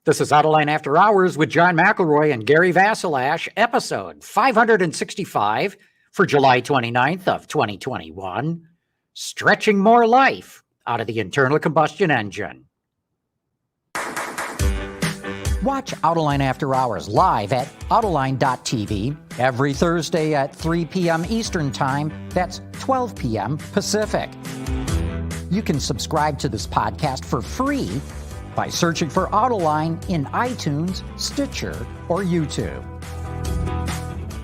This is Autoline After Hours with John McElroy and Gary Vasilash, episode 565 for July 29th of 2021, stretching more life out of the internal combustion engine. Watch Autoline After Hours live at Autoline.tv every Thursday at 3 p.m. Eastern Time. That's 12 p.m. Pacific. You can subscribe to this podcast for free by searching for Autoline in iTunes, Stitcher, or YouTube.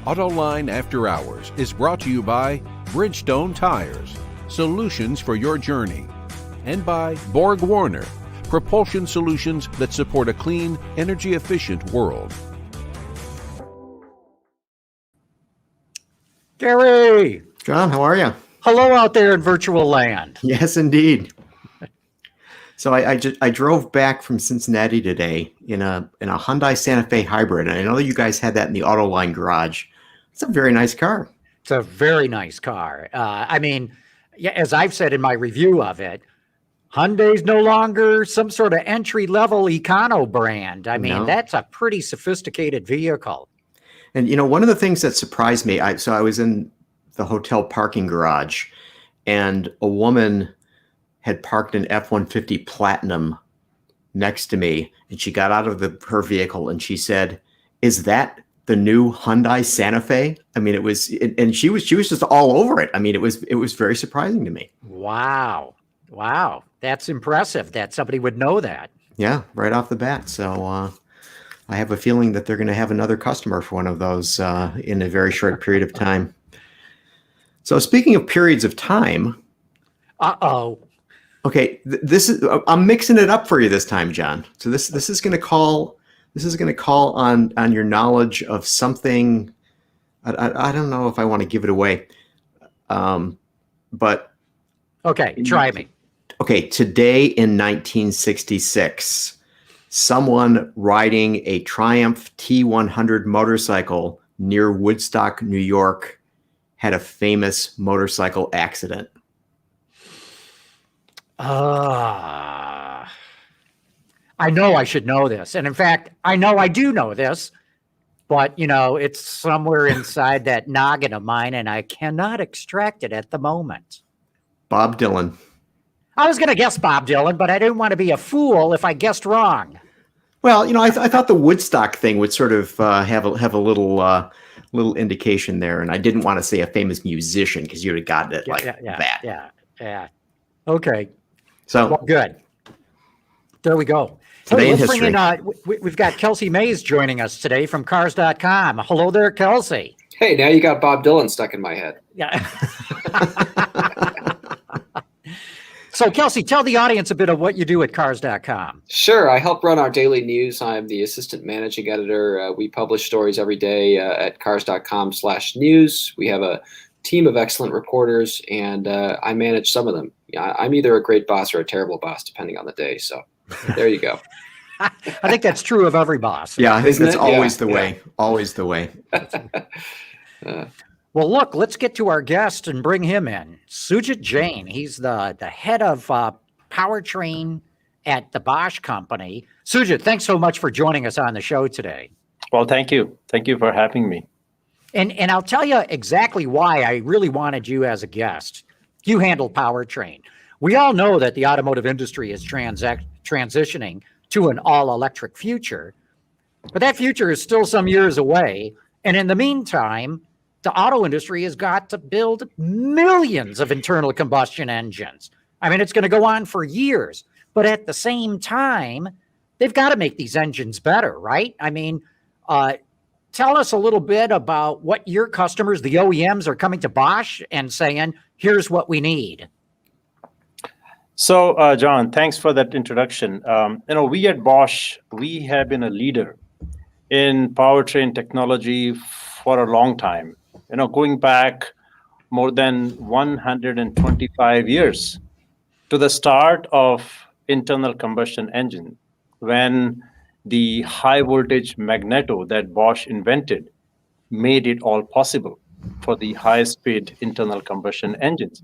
Autoline After Hours is brought to you by Bridgestone Tires, solutions for your journey, and by Borg Warner, propulsion solutions that support a clean, energy-efficient world. Gary! John, how are you? Hello out there in virtual land. Yes, indeed. So I drove back from Cincinnati today in a Hyundai Santa Fe hybrid, and I know you guys had that in the Autoline garage. It's a very nice car. It's a very nice car. As I've said in my review of it, Hyundai's no longer some sort of entry-level econo brand. No. That's a pretty sophisticated vehicle. And, one of the things that surprised me, I was in the hotel parking garage, and a woman had parked an F-150 Platinum next to me, and she got out of her vehicle and she said, "Is that the new Hyundai Santa Fe?" And she was just all over it. It was very surprising to me. Wow. That's impressive that somebody would know that. Yeah, right off the bat. So I have a feeling that they're going to have another customer for one of those in a very short period of time. So speaking of periods of time. Uh-oh. Okay, I'm mixing it up for you this time, John. So this is going to call on your knowledge of something. I don't know if I want to give it away, but okay, try me. Okay, today in 1966, someone riding a Triumph T100 motorcycle near Woodstock, New York, had a famous motorcycle accident. I know I should know this. And in fact, I know I do know this, but it's somewhere inside that noggin of mine and I cannot extract it at the moment. Bob Dylan. I was going to guess Bob Dylan, but I didn't want to be a fool if I guessed wrong. Well, I thought the Woodstock thing would sort of have a little indication there. And I didn't want to say a famous musician because you would have gotten it that. Yeah. Okay. So well, good. There we go. Today let's in bring history. We've got Kelsey Mays joining us today from Cars.com. Hello there, Kelsey. Hey, now you got Bob Dylan stuck in my head. Yeah. So, Kelsey, tell the audience a bit of what you do at Cars.com. Sure. I help run our daily news. I'm the assistant managing editor. We publish stories every day at Cars.com/news. We have a team of excellent reporters, and I manage some of them. I'm either a great boss or a terrible boss, depending on the day. So there you go. I think that's true of every boss. Yeah, I think that's always the way. Always the way. Well, look, let's get to our guest and bring him in. Sujit Jain. He's the head of Powertrain at the Bosch company. Sujit, thanks so much for joining us on the show today. Well, thank you. Thank you for having me. And I'll tell you exactly why I really wanted you as a guest. You handle Powertrain. We all know that the automotive industry is transitioning to an all-electric future, but that future is still some years away. And in the meantime, the auto industry has got to build millions of internal combustion engines. It's going to go on for years, but at the same time, they've got to make these engines better, right? Tell us a little bit about what your customers, the OEMs, are coming to Bosch and saying, here's what we need. So, John, thanks for that introduction. We at Bosch, we have been a leader in powertrain technology for a long time. Going back more than 125 years to the start of internal combustion engine, when the high voltage magneto that Bosch invented made it all possible for the high speed internal combustion engines.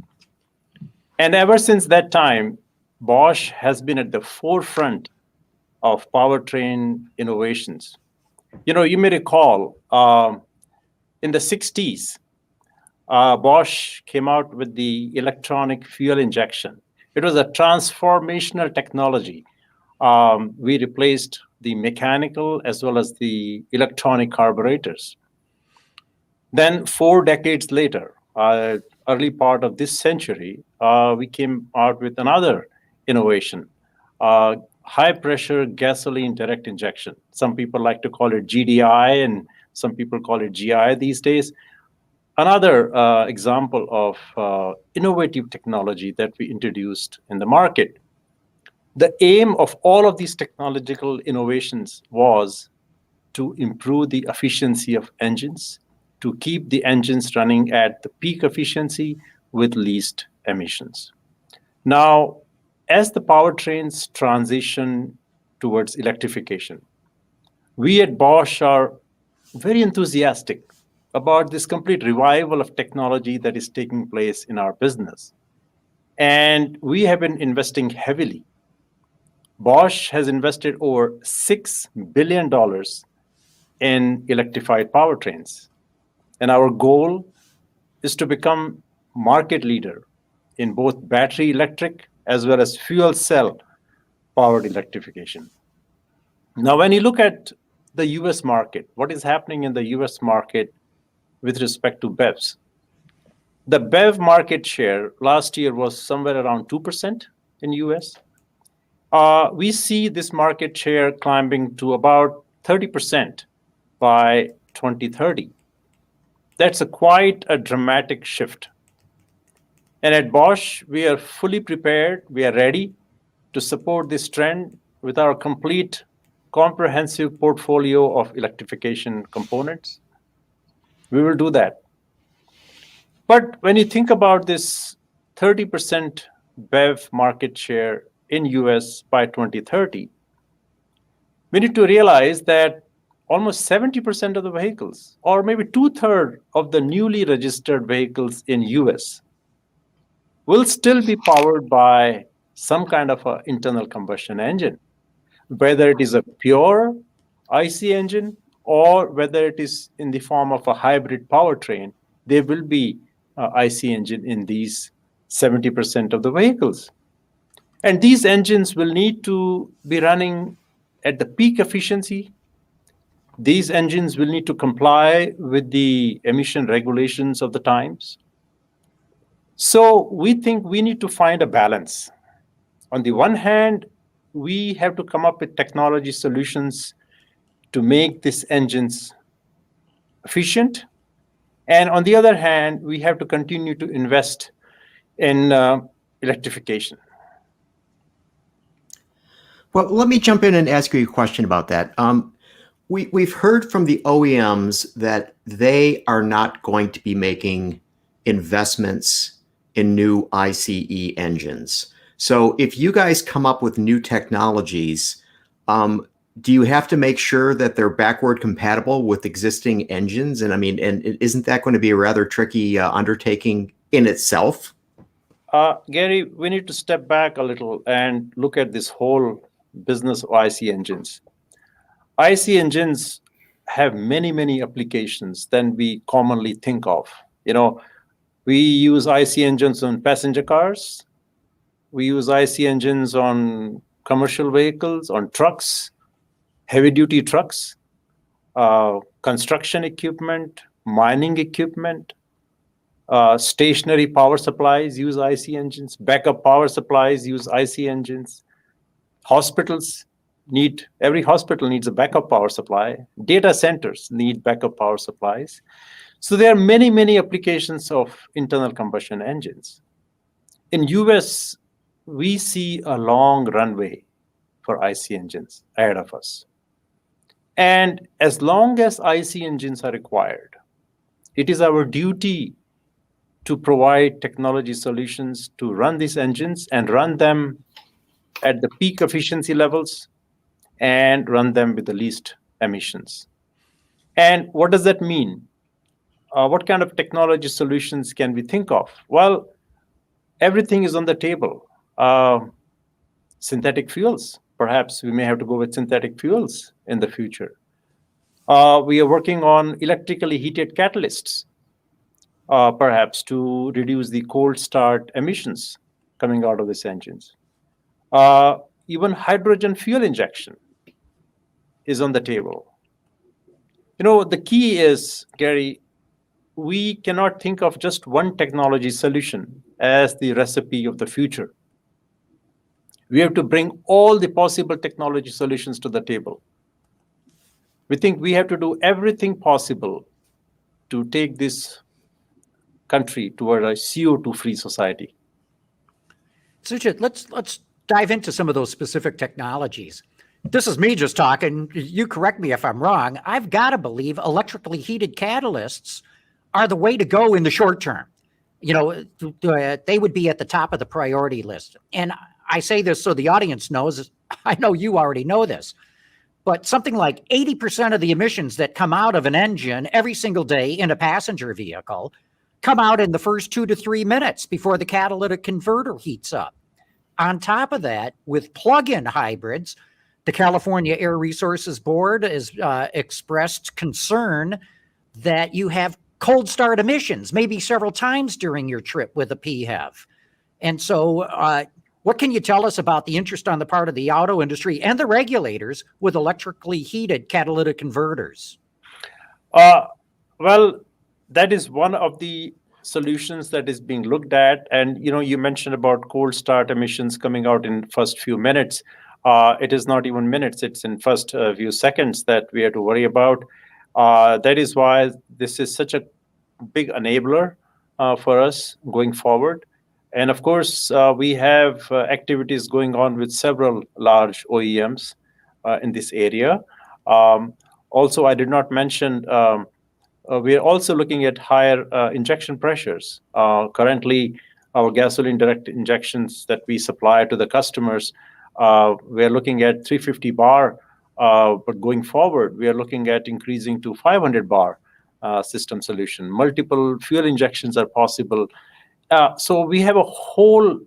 And ever since that time, Bosch has been at the forefront of powertrain innovations. You may recall in the 60s, Bosch came out with the electronic fuel injection. It was a transformational technology. We replaced the mechanical as well as the electronic carburetors. Then 4 decades later, early part of this century, we came out with another innovation, high pressure gasoline direct injection. Some people like to call it GDI and some people call it GI these days. Another example of innovative technology that we introduced in the market. The aim of all of these technological innovations was to improve the efficiency of engines, to keep the engines running at the peak efficiency with least emissions. Now, as the powertrains transition towards electrification, we at Bosch are very enthusiastic about this complete revival of technology that is taking place in our business. And we have been investing heavily. Bosch has invested over $6 billion in electrified powertrains. And our goal is to become market leader in both battery electric as well as fuel cell powered electrification. Now, when you look at the US market, what is happening in the US market with respect to BEVs? The BEV market share last year was somewhere around 2% in US. We see this market share climbing to about 30% by 2030. That's quite a dramatic shift. And at Bosch, we are fully prepared, we are ready to support this trend with our complete comprehensive portfolio of electrification components. We will do that. But when you think about this 30% BEV market share in US by 2030, we need to realize that almost 70% of the vehicles, or maybe 2/3 of the newly registered vehicles in US, will still be powered by some kind of an internal combustion engine, whether it is a pure IC engine or whether it is in the form of a hybrid powertrain. There will be an IC engine in these 70% of the vehicles. And these engines will need to be running at the peak efficiency. These engines will need to comply with the emission regulations of the times. So we think we need to find a balance. On the one hand, we have to come up with technology solutions to make these engines efficient. And on the other hand, we have to continue to invest in electrification. Well, let me jump in and ask you a question about that. We've heard from the OEMs that they are not going to be making investments in new ICE engines. So if you guys come up with new technologies, do you have to make sure that they're backward compatible with existing engines? And I mean, and isn't that going to be a rather tricky undertaking in itself? Gary, we need to step back a little and look at this whole business of IC engines. IC engines have many, many applications than we commonly think of. We use IC engines on passenger cars. We use IC engines on commercial vehicles, on trucks, heavy-duty trucks, construction equipment, mining equipment, stationary power supplies use IC engines, backup power supplies use IC engines. Every hospital needs a backup power supply. Data centers need backup power supplies. So there are many, many applications of internal combustion engines. In US, we see a long runway for IC engines ahead of us. And as long as IC engines are required, it is our duty to provide technology solutions to run these engines and run them at the peak efficiency levels and run them with the least emissions. And what does that mean? What kind of technology solutions can we think of? Well, everything is on the table. Synthetic fuels Perhaps we may have to go with synthetic fuels in the future. We are working on electrically heated catalysts, perhaps to reduce the cold start emissions coming out of these engines. Even hydrogen fuel injection is on the table. The key is, Gary, we cannot think of just one technology solution as the recipe of the future. We have to bring all the possible technology solutions to the table. We think we have to do everything possible to take this country toward a CO2-free society. Sujit, let's dive into some of those specific technologies. This is me just talking. You correct me if I'm wrong. I've got to believe electrically heated catalysts are the way to go in the short term. They would be at the top of the priority list. And I say this so the audience knows, I know you already know this, but something like 80% of the emissions that come out of an engine every single day in a passenger vehicle come out in the first 2 to 3 minutes before the catalytic converter heats up. On top of that, with plug-in hybrids, the California Air Resources Board has expressed concern that you have cold start emissions, maybe several times during your trip with a PHEV. And so what can you tell us about the interest on the part of the auto industry and the regulators with electrically heated catalytic converters? Well, that is one of the solutions that is being looked at. And, you mentioned about cold start emissions coming out in first few minutes. It is not even minutes, it's in first few seconds that we have to worry about. That is why this is such a big enabler for us going forward. And of course, we have activities going on with several large OEMs in this area. Also, I did not mention, we are also looking at higher injection pressures. Currently, our gasoline direct injections that we supply to the customers, we are looking at 350 bar, but going forward, we are looking at increasing to 500 bar system solution. Multiple fuel injections are possible. So we have a whole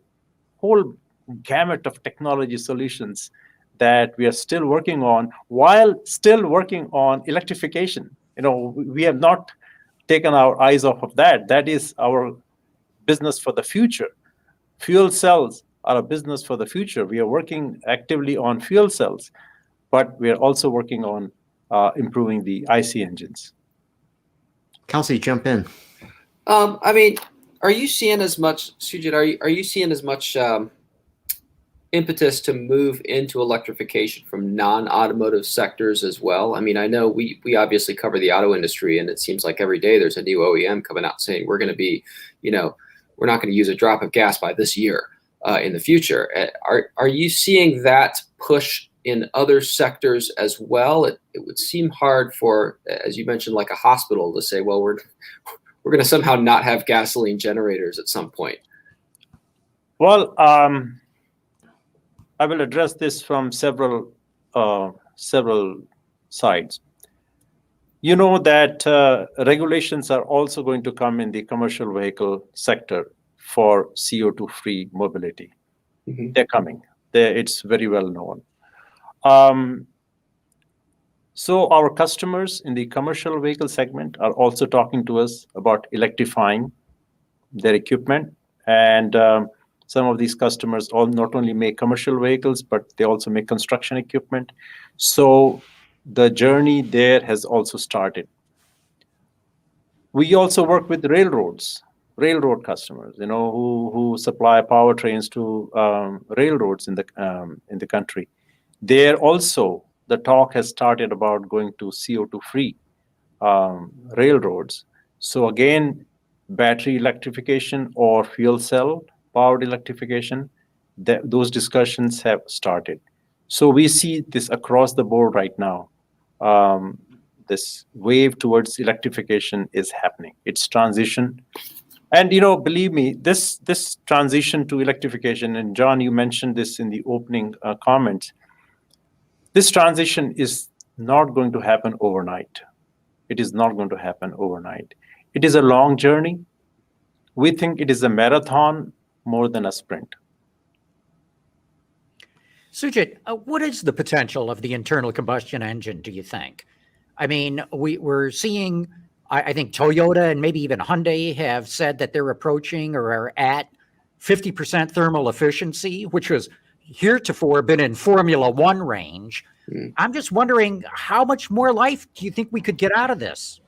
gamut of technology solutions that we are still working on while still working on electrification. We have not taken our eyes off of that. That is our business for the future. Fuel cells are a business for the future. We are working actively on fuel cells, but we are also working on improving the IC engines. Kelsey, jump in. Are you seeing as much, Sujit, are you seeing as much impetus to move into electrification from non-automotive sectors as well? I know we obviously cover the auto industry, and it seems like every day there's a new OEM coming out saying we're going to be, we're not going to use a drop of gas by this year in the future. Are you seeing that push in other sectors as well? It would seem hard for, as you mentioned, like a hospital to say, well, we're going to somehow not have gasoline generators at some point. Well, I will address this from several sides. You know that regulations are also going to come in the commercial vehicle sector for CO2-free mobility. Mm-hmm. They're coming. It's very well known. So our customers in the commercial vehicle segment are also talking to us about electrifying their equipment. And some of these customers not only make commercial vehicles, but they also make construction equipment. So the journey there has also started. We also work with railroad customers, who supply powertrains to railroads in the country. There also, the talk has started about going to CO2-free railroads. So again, battery electrification or fuel cell powered electrification, those discussions have started. So we see this across the board right now. This wave towards electrification is happening. It's transition. And, believe me, this transition to electrification, and John, you mentioned this in the opening comments, this transition is not going to happen overnight. It is not going to happen overnight. It is a long journey. We think it is a marathon more than a sprint. Sujit, what is the potential of the internal combustion engine, do you think? I mean, we're seeing, I think Toyota and maybe even Hyundai have said that they're approaching or are at 50% thermal efficiency, which was heretofore been in Formula One range. I'm just wondering, how much more life do you think we could get out of this?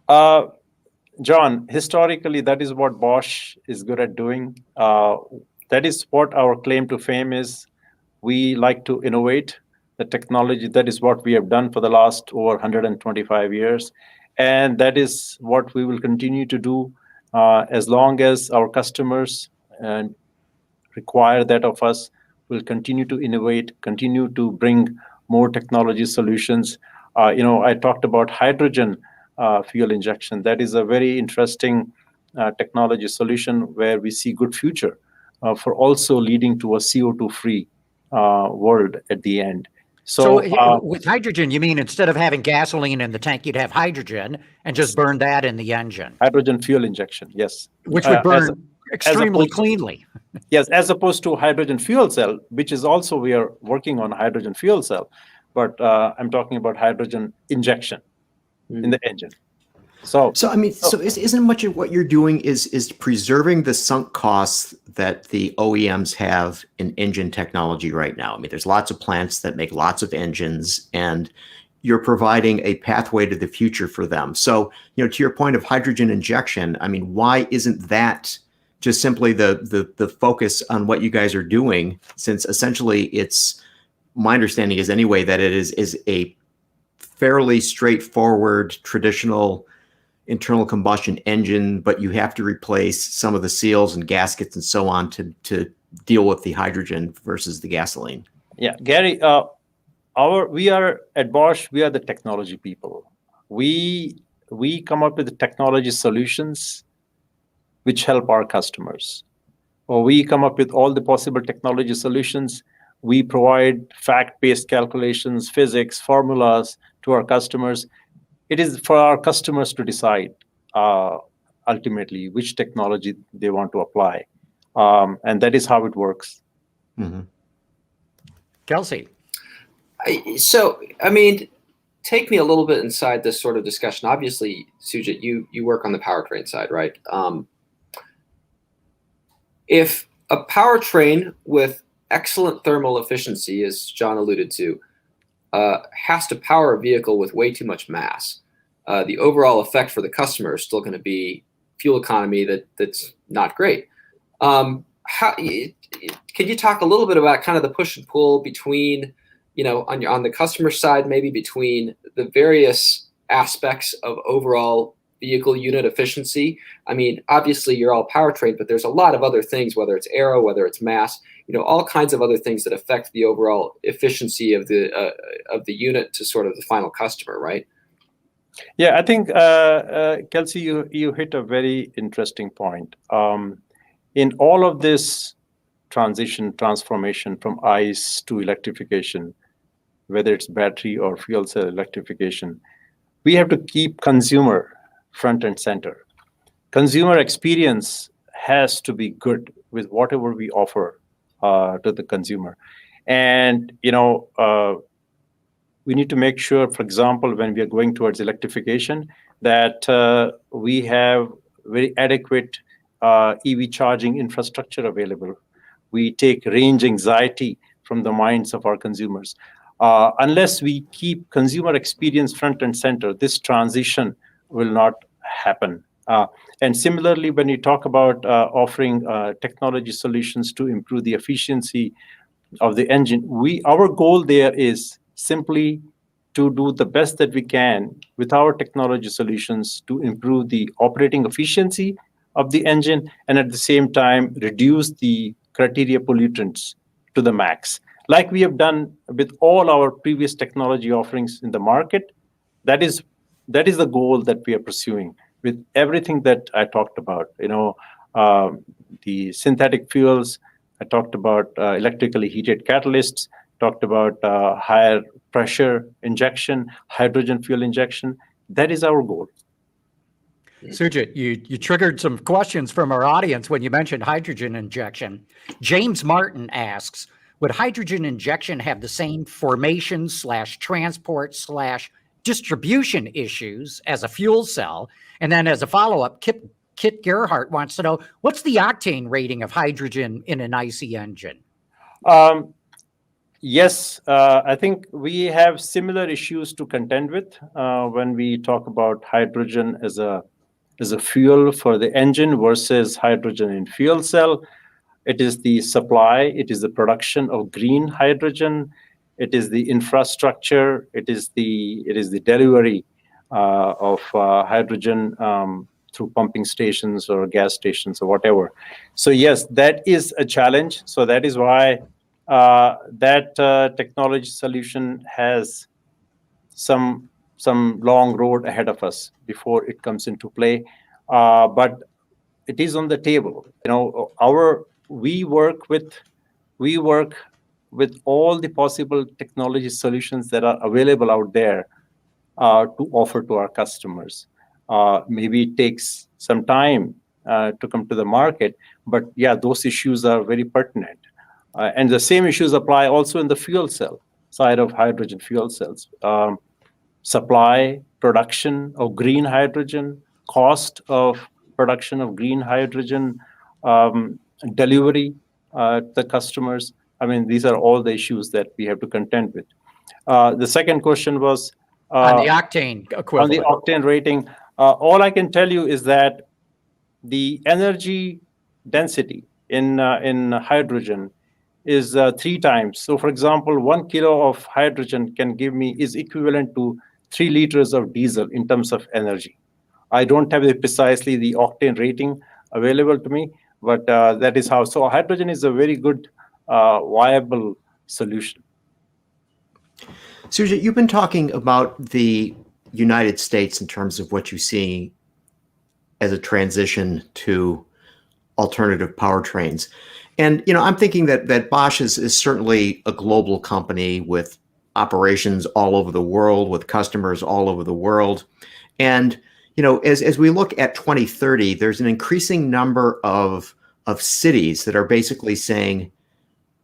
John, historically, that is what Bosch is good at doing. That is what our claim to fame is. We like to innovate the technology. That is what we have done for the last over 125 years. And that is what we will continue to do as long as our customers require that of us. We'll continue to innovate, continue to bring more technology solutions. I talked about hydrogen fuel injection. That is a very interesting technology solution where we see good future for also leading to a CO2-free world at the end. So with hydrogen, you mean instead of having gasoline in the tank, you'd have hydrogen and just burn that in the engine? Hydrogen fuel injection, yes. Which would burn extremely cleanly. Yes, as opposed to hydrogen fuel cell, which is also, we are working on hydrogen fuel cell, but I'm talking about hydrogen injection in the engine. So isn't much of what you're doing is preserving the sunk costs that the OEMs have in engine technology right now? I mean, there's lots of plants that make lots of engines, and you're providing a pathway to the future for them. So, to your point of hydrogen injection, I mean, why isn't that just simply the focus on what you guys are doing? Since essentially, it's my understanding is anyway that it is a fairly straightforward traditional internal combustion engine, but you have to replace some of the seals and gaskets and so on to deal with the hydrogen versus the gasoline. Yeah, Gary, we are at Bosch, we are the technology people. We come up with the technology solutions which help our customers. Or we come up with all the possible technology solutions. We provide fact-based calculations, physics, formulas to our customers. It is for our customers to decide ultimately which technology they want to apply. And that is how it works. Mm-hmm. Kelsey. Take me a little bit inside this sort of discussion. Obviously, Sujit, you work on the powertrain side, right? If a powertrain with excellent thermal efficiency, as John alluded to, has to power a vehicle with way too much mass, the overall effect for the customer is still going to be fuel economy that's not great. Can you talk a little bit about kind of the push and pull between, on the customer side, maybe between the various aspects of overall vehicle unit efficiency? I mean, obviously you're all powertrain, but there's a lot of other things, whether it's aero, whether it's mass, all kinds of other things that affect the overall efficiency of the unit to sort of the final customer, right? Yeah, I think, Kelsey, you hit a very interesting point. In all of this transformation from ICE to electrification, whether it's battery or fuel cell electrification, we have to keep consumer front and center. Consumer experience has to be good with whatever we offer to the consumer. And, we need to make sure, for example, when we are going towards electrification, that we have very adequate EV charging infrastructure available. We take range anxiety from the minds of our consumers. Unless we keep consumer experience front and center, this transition will not happen. And similarly, when you talk about offering technology solutions to improve the efficiency of the engine, our goal there is simply to do the best that we can with our technology solutions to improve the operating efficiency of the engine, and at the same time reduce the criteria pollutants to the max. Like we have done with all our previous technology offerings in the market. That is the goal that we are pursuing with everything that I talked about. The synthetic fuels, I talked about electrically heated catalysts, talked about higher pressure injection, hydrogen fuel injection. That is our goal. Sujit, you triggered some questions from our audience when you mentioned hydrogen injection. James Martin asks, would hydrogen injection have the same formation / transport / distribution issues as a fuel cell? And then as a follow-up, Kit Gerhardt wants to know, what's the octane rating of hydrogen in an IC engine? Yes, I think we have similar issues to contend with when we talk about hydrogen as a fuel for the engine versus hydrogen in fuel cell. It is the supply, it is the production of green hydrogen, it is the infrastructure, it is the delivery of hydrogen through pumping stations or gas stations or whatever. So yes, that is a challenge. So that is why that technology solution has some long road ahead of us before it comes into play. But it is on the table. We work with all the possible technology solutions that are available out there to offer to our customers. Maybe it takes some time to come to the market, but yeah, those issues are very pertinent. And the same issues apply also in the fuel cell side of hydrogen fuel cells. Supply, production of green hydrogen, cost of production of green hydrogen, delivery to the customers. I mean, these are all the issues that we have to contend with. The second question was on the octane equivalent. On the octane rating. All I can tell you is that the energy density in hydrogen is 3 times. So, for example, 1 kilo of hydrogen is equivalent to 3 liters of diesel in terms of energy. I don't have precisely the octane rating available to me, but that is how. So hydrogen is a very good, viable solution. Sujit, you've been talking about the United States in terms of what you see as a transition to alternative powertrains. And, I'm thinking that Bosch is certainly a global company with operations all over the world, with customers all over the world. And, as we look at 2030, there's an increasing number of cities that are basically saying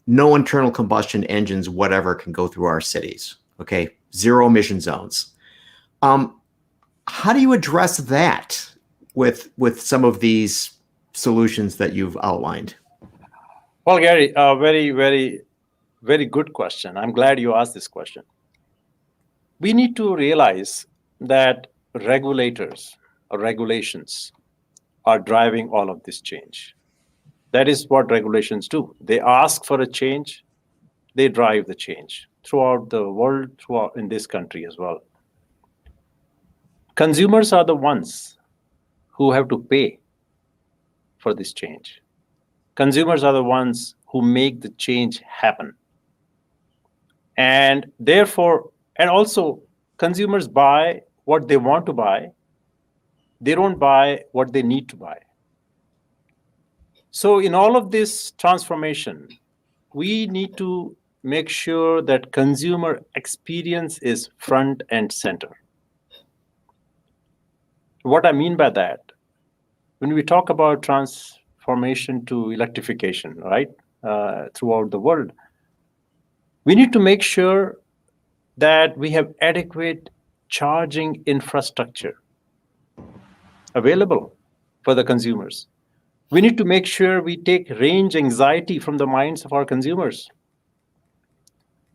no internal combustion engines, whatever, can go through our cities. Okay, 0 emission zones. How do you address that with some of these solutions that you've outlined? Well, Gary, very, very, very good question. I'm glad you asked this question. We need to realize that regulators or regulations are driving all of this change. That is what regulations do. They ask for a change, they drive the change throughout the world, throughout in this country as well. Consumers are the ones who have to pay for this change. Consumers are the ones who make the change happen. And therefore, and also consumers buy what they want to buy. They don't buy what they need to buy. So in all of this transformation, we need to make sure that consumer experience is front and center. What I mean by that, when we talk about transformation to electrification, right, throughout the world, we need to make sure that we have adequate charging infrastructure available for the consumers. We need to make sure we take range anxiety from the minds of our consumers.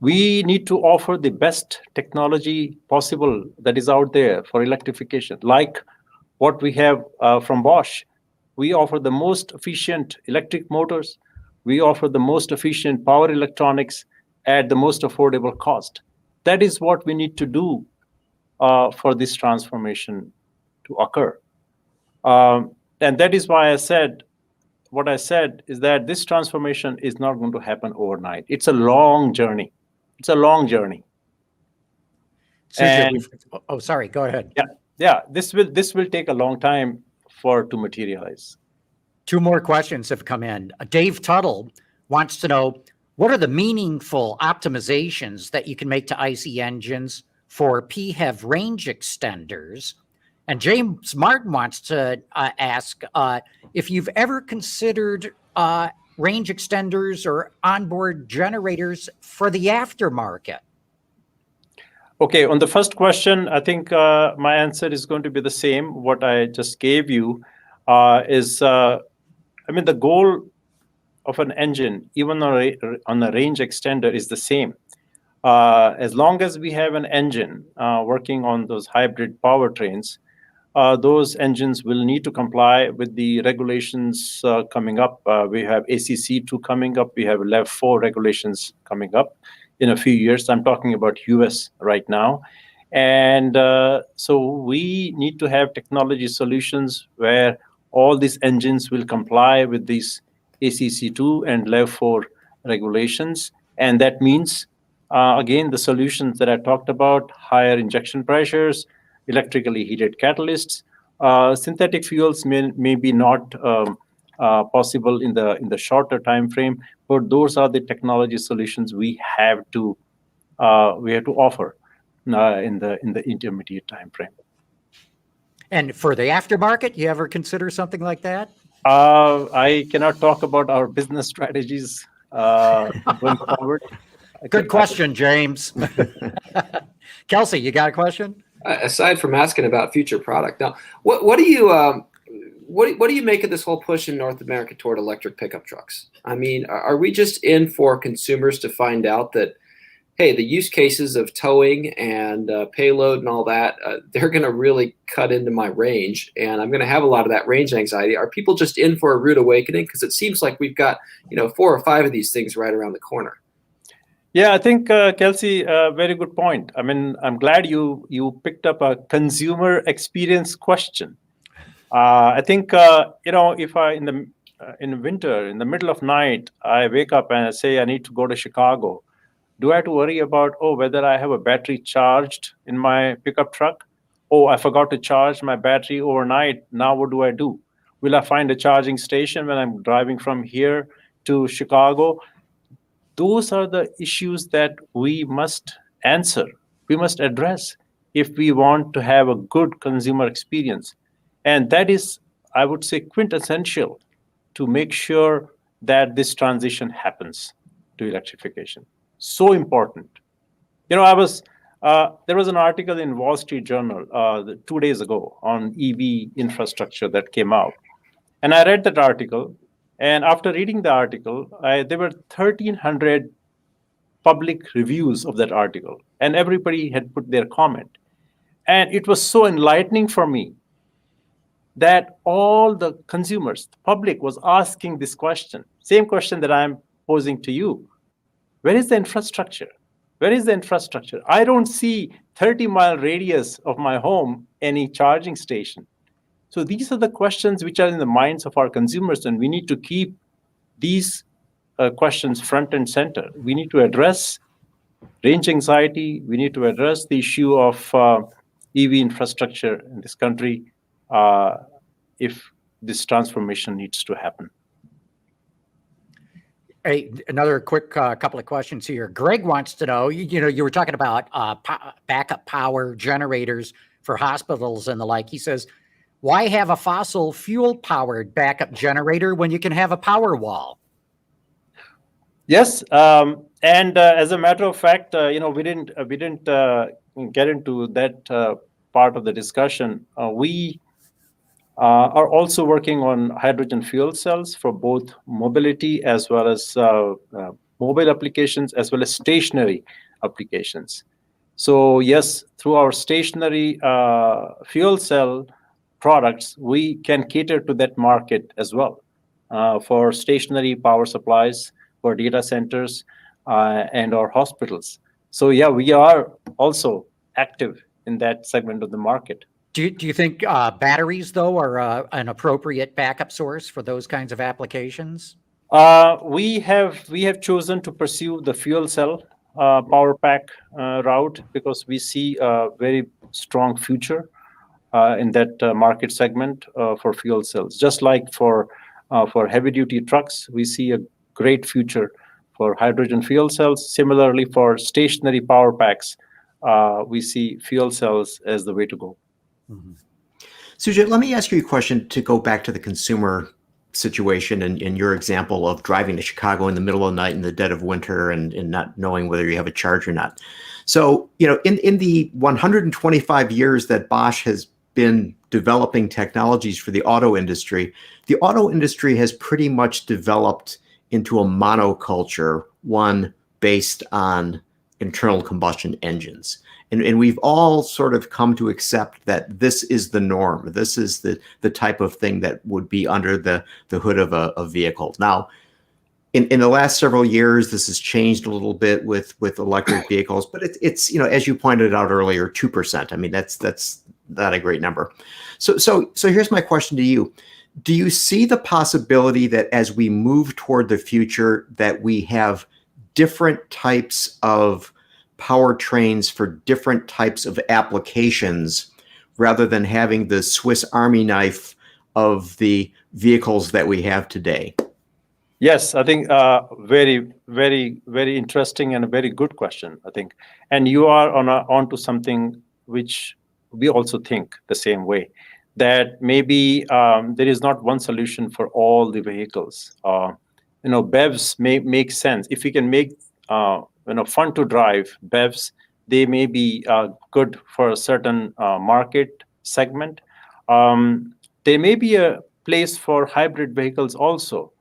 We need to offer the best technology possible that is out there for electrification, like what we have from Bosch. We offer the most efficient electric motors. We offer the most efficient power electronics at the most affordable cost. That is what we need to do for this transformation to occur. And that is why I said, what I said is that this transformation is not going to happen overnight. It's a long journey. It's a long journey. Sujit, sorry, go ahead. Yeah. This will take a long time to materialize. 2 more questions have come in. Dave Tuttle wants to know, what are the meaningful optimizations that you can make to IC engines for PHEV range extenders? And James Martin wants to ask if you've ever considered range extenders or onboard generators for the aftermarket? Okay, on the first question, I think my answer is going to be the same. What I just gave you the goal of an engine, even on a range extender, is the same. As long as we have an engine working on those hybrid powertrains, those engines will need to comply with the regulations coming up. We have ACC2 coming up. We have LEV 4 regulations coming up in a few years. I'm talking about US right now. And so we need to have technology solutions where all these engines will comply with these ACC2 and LEV 4 regulations. And that means, again, the solutions that I talked about, higher injection pressures, electrically heated catalysts, synthetic fuels may be not possible in the shorter time frame, but those are the technology solutions we have to offer in the intermediate time frame. And for the aftermarket, you ever consider something like that? I cannot talk about our business strategies going forward. Good question, James. Kelsey, you got a question? Aside from asking about future product, now what do you make of this whole push in North America toward electric pickup trucks? I mean, are we just in for consumers to find out that, hey, the use cases of towing and payload and all that, they're going to really cut into my range, and I'm going to have a lot of that range anxiety? Are people just in for a rude awakening? Because it seems like we've got 4 or 5 of these things right around the corner. Yeah, I think, Kelsey, very good point. I mean, I'm glad you picked up a consumer experience question. I think, if I, in winter, in the middle of night, I wake up and I say I need to go to Chicago, do I have to worry about, whether I have a battery charged in my pickup truck? I forgot to charge my battery overnight. Now what do I do? Will I find a charging station when I'm driving from here to Chicago? Those are the issues that we must answer, we must address if we want to have a good consumer experience. And that is, I would say, quintessential to make sure that this transition happens to electrification. So important. There was an article in Wall Street Journal 2 days ago on EV infrastructure that came out. And I read that article. And after reading the article, there were 1,300 public reviews of that article, and everybody had put their comment. And it was so enlightening for me that all the consumers, the public, was asking this question, same question that I'm posing to you. Where is the infrastructure? Where is the infrastructure? I don't see 30-mile radius of my home any charging station. So these are the questions which are in the minds of our consumers, and we need to keep these questions front and center. We need to address range anxiety. We need to address the issue of EV infrastructure in this country if this transformation needs to happen. Hey, another quick couple of questions here. Greg wants to know, you were talking about backup power generators for hospitals and the like. He says, why have a fossil fuel powered backup generator when you can have a power wall? Yes, and as a matter of fact, we didn't get into that part of the discussion. We are also working on hydrogen fuel cells for both mobility as well as mobile applications as well as stationary applications. So yes, through our stationary fuel cell products, we can cater to that market as well for stationary power supplies for data centers and our hospitals. So yeah, we are also active in that segment of the market. Do you think batteries, though, are an appropriate backup source for those kinds of applications? We have chosen to pursue the fuel cell power pack route because we see a very strong future in that market segment for fuel cells. Just like for heavy duty trucks, we see a great future for hydrogen fuel cells. Similarly, for stationary power packs, we see fuel cells as the way to go. Mm-hmm. Sujit, let me ask you a question to go back to the consumer situation in your example of driving to Chicago in the middle of the night in the dead of winter and not knowing whether you have a charge or not. So, in the 125 years that Bosch has been developing technologies for the auto industry has pretty much developed into a monoculture, one based on internal combustion engines. And we've all sort of come to accept that this is the norm. This is the type of thing that would be under the hood of a vehicle. Now, in the last several years, this has changed a little bit with electric vehicles, but it's as you pointed out earlier, 2%. I mean, that's not a great number. So here's my question to you. Do you see the possibility that as we move toward the future, that we have different types of powertrains for different types of applications rather than having the Swiss Army knife of the vehicles that we have today? Yes, I think very, very, very interesting and a very good question, I think. And you are onto something which we also think the same way, that maybe there is not one solution for all the vehicles. BEVs may make sense. If we can make fun to drive BEVs, they may be good for a certain market segment. There may be a place for hybrid vehicles also,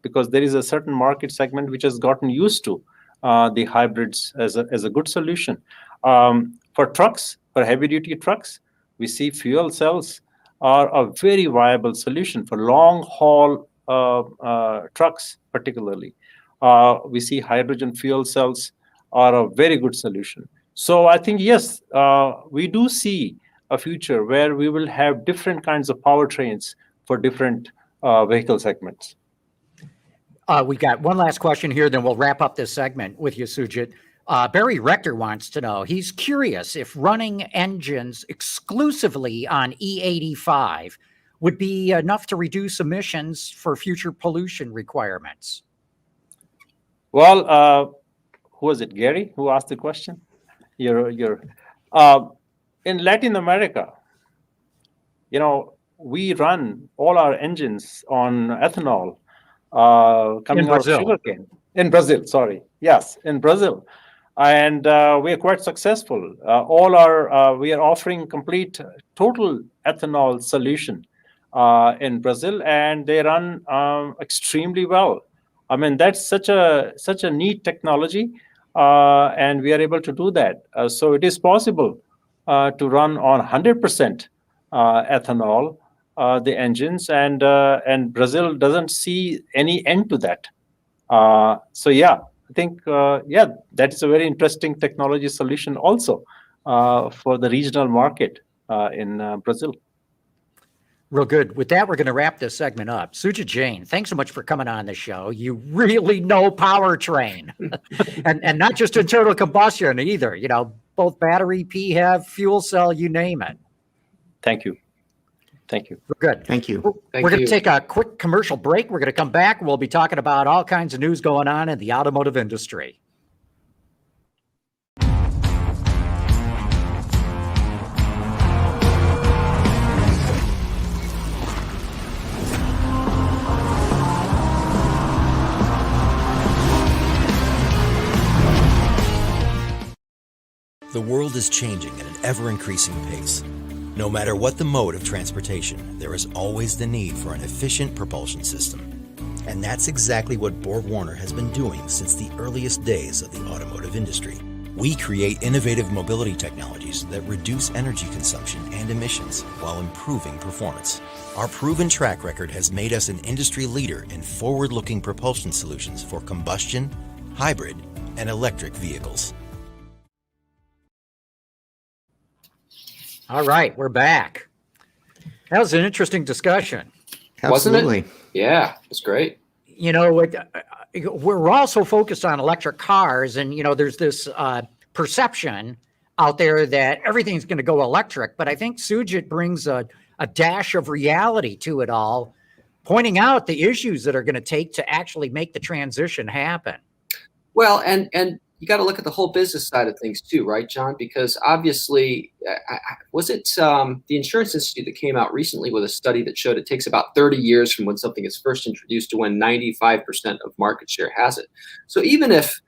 because there is a certain market segment which has gotten used to the hybrids as a good solution. For trucks, for heavy-duty trucks, we see fuel cells are a very viable solution for long-haul trucks, particularly. We see hydrogen fuel cells are a very good solution. So I think, yes, we do see a future where we will have different kinds of powertrains for different vehicle segments. We got one last question here, then we'll wrap up this segment with you, Sujit. Barry Rector wants to know, he's curious if running engines exclusively on E85 would be enough to reduce emissions for future pollution requirements. Well, who was it, Gary, who asked the question? In Latin America, we run all our engines on ethanol coming out of sugarcane. In Brazil, sorry. Yes, in Brazil. And we are quite successful. We are offering complete total ethanol solution in Brazil, and they run extremely well. I mean, that's such a neat technology, and we are able to do that. So it is possible to run on 100% ethanol, the engines, and Brazil doesn't see any end to that. So yeah, I think that is a very interesting technology solution also for the regional market in Brazil. Real good. With that, we're going to wrap this segment up. Sujit Jain, thanks so much for coming on the show. You really know powertrain, and not just internal combustion either. Both battery, PHEV, fuel cell, you name it. Thank you. Thank you. Good. Thank you. We're going to take a quick commercial break. We're going to come back. We'll be talking about all kinds of news going on in the automotive industry. The world is changing at an ever-increasing pace. No matter what the mode of transportation, there is always the need for an efficient propulsion system. And that's exactly what BorgWarner has been doing since the earliest days of the automotive industry. We create innovative mobility technologies that reduce energy consumption and emissions while improving performance. Our proven track record has made us an industry leader in forward-looking propulsion solutions for combustion, hybrid, and electric vehicles. All right, we're back. That was an interesting discussion. Absolutely. Wasn't it? Yeah, it's great. We're also focused on electric cars, and there's this perception out there that everything's going to go electric. But I think Sujit brings a dash of reality to it all, pointing out the issues that are going to take to actually make the transition happen. Well, and you got to look at the whole business side of things too, right, John? Because obviously, was it the Insurance Institute that came out recently with a study that showed it takes about 30 years from when something is first introduced to when 95% of market share has it. So even if,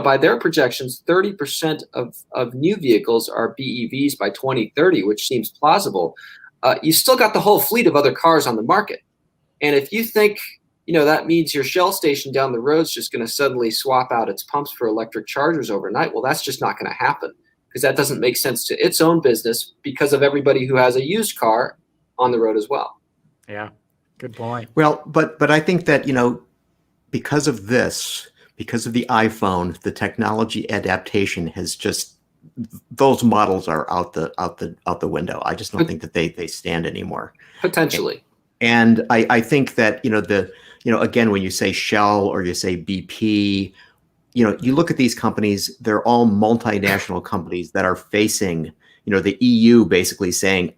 by their projections, 30% of new vehicles are BEVs by 2030, which seems plausible, you still got the whole fleet of other cars on the market. And if you think, that means your Shell station down the road is just going to suddenly swap out its pumps for electric chargers overnight, well, that's just not going to happen, because that doesn't make sense to its own business because of everybody who has a used car on the road as well. Yeah, good point. Well, but I think that, because of this, because of the iPhone, the technology adaptation has just, those models are out the window. I just don't think that they stand anymore. Potentially. And I think that, again, when you say Shell or you say BP, you look at these companies, they're all multinational companies that are facing, the EU basically saying,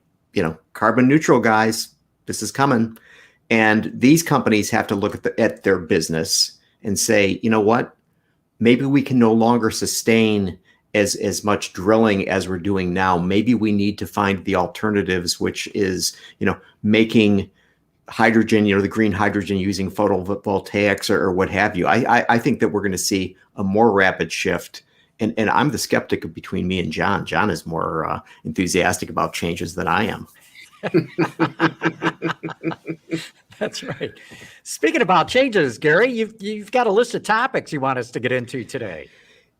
carbon neutral, guys, this is coming. And these companies have to look at their business and say, you know what, maybe we can no longer sustain as much drilling as we're doing now. Maybe we need to find the alternatives, which is, making hydrogen, the green hydrogen using photovoltaics or what have you. I think that we're going to see a more rapid shift. And I'm the skeptic between me and John. John is more enthusiastic about changes than I am. That's right. Speaking about changes, Gary, you've got a list of topics you want us to get into today.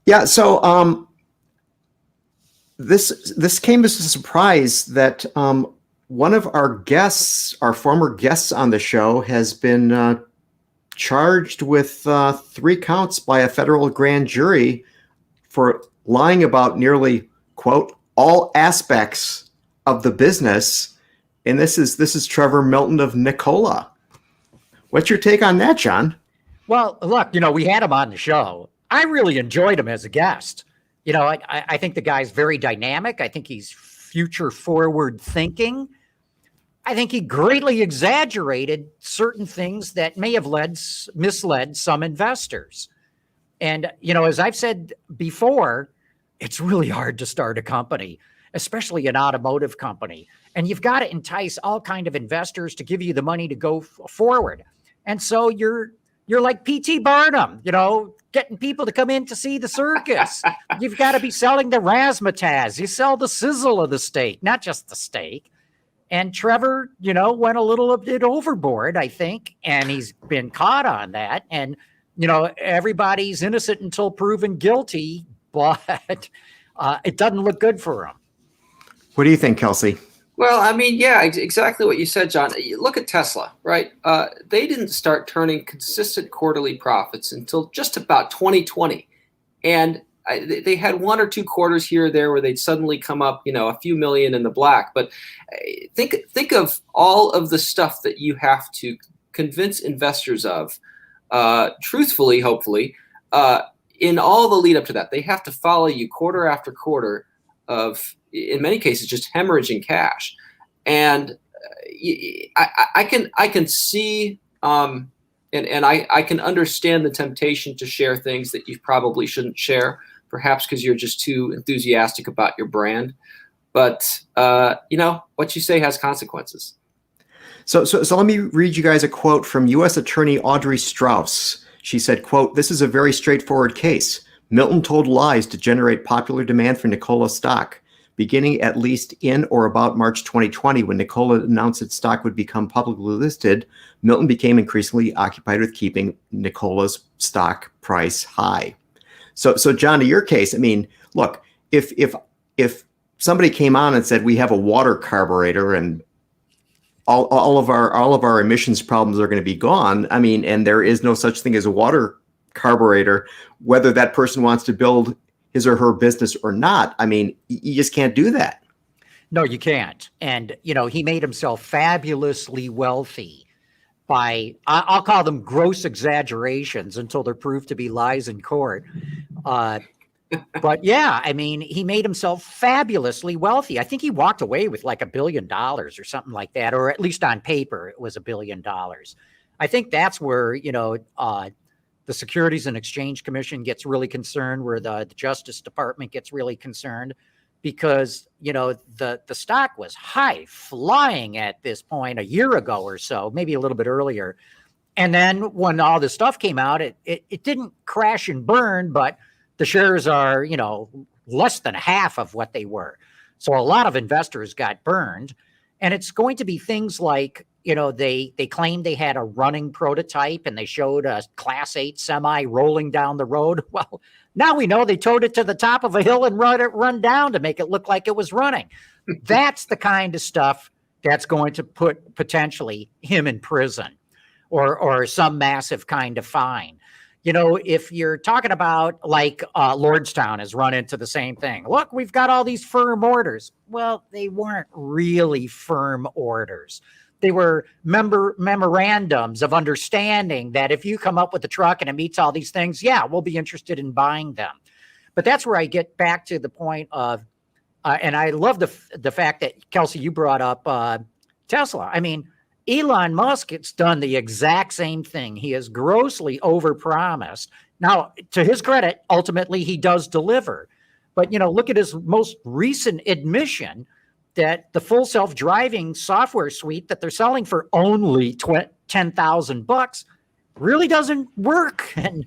Yeah. So this came as a surprise that one of our guests, our former guests on the show, has been charged with 3 counts by a federal grand jury for lying about nearly, quote, all aspects of the business. And this is Trevor Milton of Nikola. What's your take on that, John? Well, look, we had him on the show. I really enjoyed him as a guest. I think the guy's very dynamic. I think he's future forward thinking. I think he greatly exaggerated certain things that may have misled some investors. And, as I've said before, it's really hard to start a company, especially an automotive company. And you've got to entice all kind of investors to give you the money to go forward. And so you're like P.T. Barnum, getting people to come in to see the circus. You've got to be selling the razzmatazz. You sell the sizzle of the steak, not just the steak. And Trevor, went a little bit overboard, I think, and he's been caught on that. And, everybody's innocent until proven guilty, but it doesn't look good for him. What do you think, Kelsey? Well, I mean, yeah, exactly what you said, John. Look at Tesla, right? They didn't start turning consistent quarterly profits until just about 2020. And they had 1 or 2 quarters here or there where they'd suddenly come up, a few million in the black. But think of all of the stuff that you have to convince investors of, truthfully, hopefully, in all the lead up to that. They have to follow you quarter after quarter of, in many cases, just hemorrhaging cash. And I can see and I can understand the temptation to share things that you probably shouldn't share, perhaps because you're just too enthusiastic about your brand. But what you say has consequences. So let me read you guys a quote from U.S. Attorney Audrey Strauss. She said, quote, "This is a very straightforward case. Milton told lies to generate popular demand for Nikola stock. Beginning at least in or about March 2020, when Nikola announced its stock would become publicly listed, Milton became increasingly occupied with keeping Nikola's stock price high." So John, to your case, I mean, look, if somebody came on and said we have a water carburetor and all of our emissions problems are going to be gone, I mean, and there is no such thing as a water carburetor, whether that person wants to build his or her business or not, I mean, you just can't do that. No, you can't. And, he made himself fabulously wealthy by, I'll call them gross exaggerations until they're proved to be lies in court. But yeah, I mean, he made himself fabulously wealthy. I think he walked away with like $1 billion or something like that, or at least on paper, it was $1 billion. I think that's where, the Securities and Exchange Commission gets really concerned, where the Justice Department gets really concerned, because, the stock was high flying at this point a year ago or so, maybe a little bit earlier. And then when all this stuff came out, it didn't crash and burn, but the shares are, less than half of what they were. So a lot of investors got burned. And it's going to be things like, they claimed they had a running prototype and they showed a Class 8 semi rolling down the road. Well, now we know they towed it to the top of a hill and run down to make it look like it was running. That's the kind of stuff that's going to put potentially him in prison or some massive kind of fine. If you're talking about like Lordstown has run into the same thing. Look, we've got all these firm orders. Well, they weren't really firm orders. They were memorandums of understanding that if you come up with a truck and it meets all these things, yeah, we'll be interested in buying them. But that's where I get back to the point of, and I love the fact that, Kelsey, you brought up Tesla. I mean, Elon Musk has done the exact same thing. He has grossly overpromised. Now, to his credit, ultimately he does deliver. But, look at his most recent admission that the full self-driving software suite that they're selling for only $10,000 really doesn't work and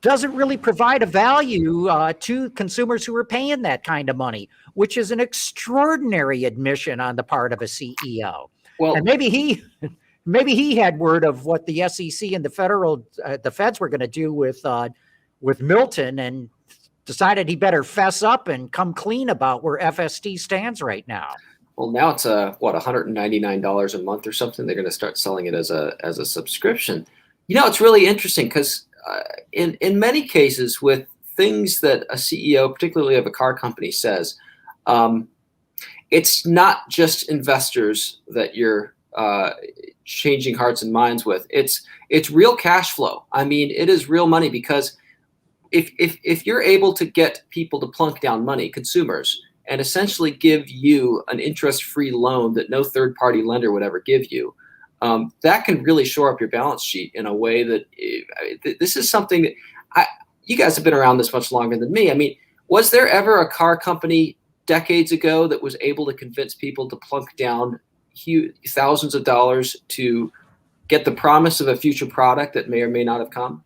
doesn't really provide a value to consumers who are paying that kind of money, which is an extraordinary admission on the part of a CEO. Well, and maybe he had word of what the SEC and the feds were going to do with Milton, and decided he better fess up and come clean about where FSD stands right now. Well, now it's $199 a month or something. They're going to start selling it as a subscription. It's really interesting because in many cases with things that a CEO, particularly of a car company, says, it's not just investors that you're changing hearts and minds with. It's real cash flow. I mean, it is real money, because if you're able to get people to plunk down money, consumers, and essentially give you an interest-free loan that no third-party lender would ever give you, that can really shore up your balance sheet in a way that this is something that you guys have been around this much longer than me. I mean, was there ever a car company decades ago that was able to convince people to plunk down thousands of dollars to get the promise of a future product that may or may not have come?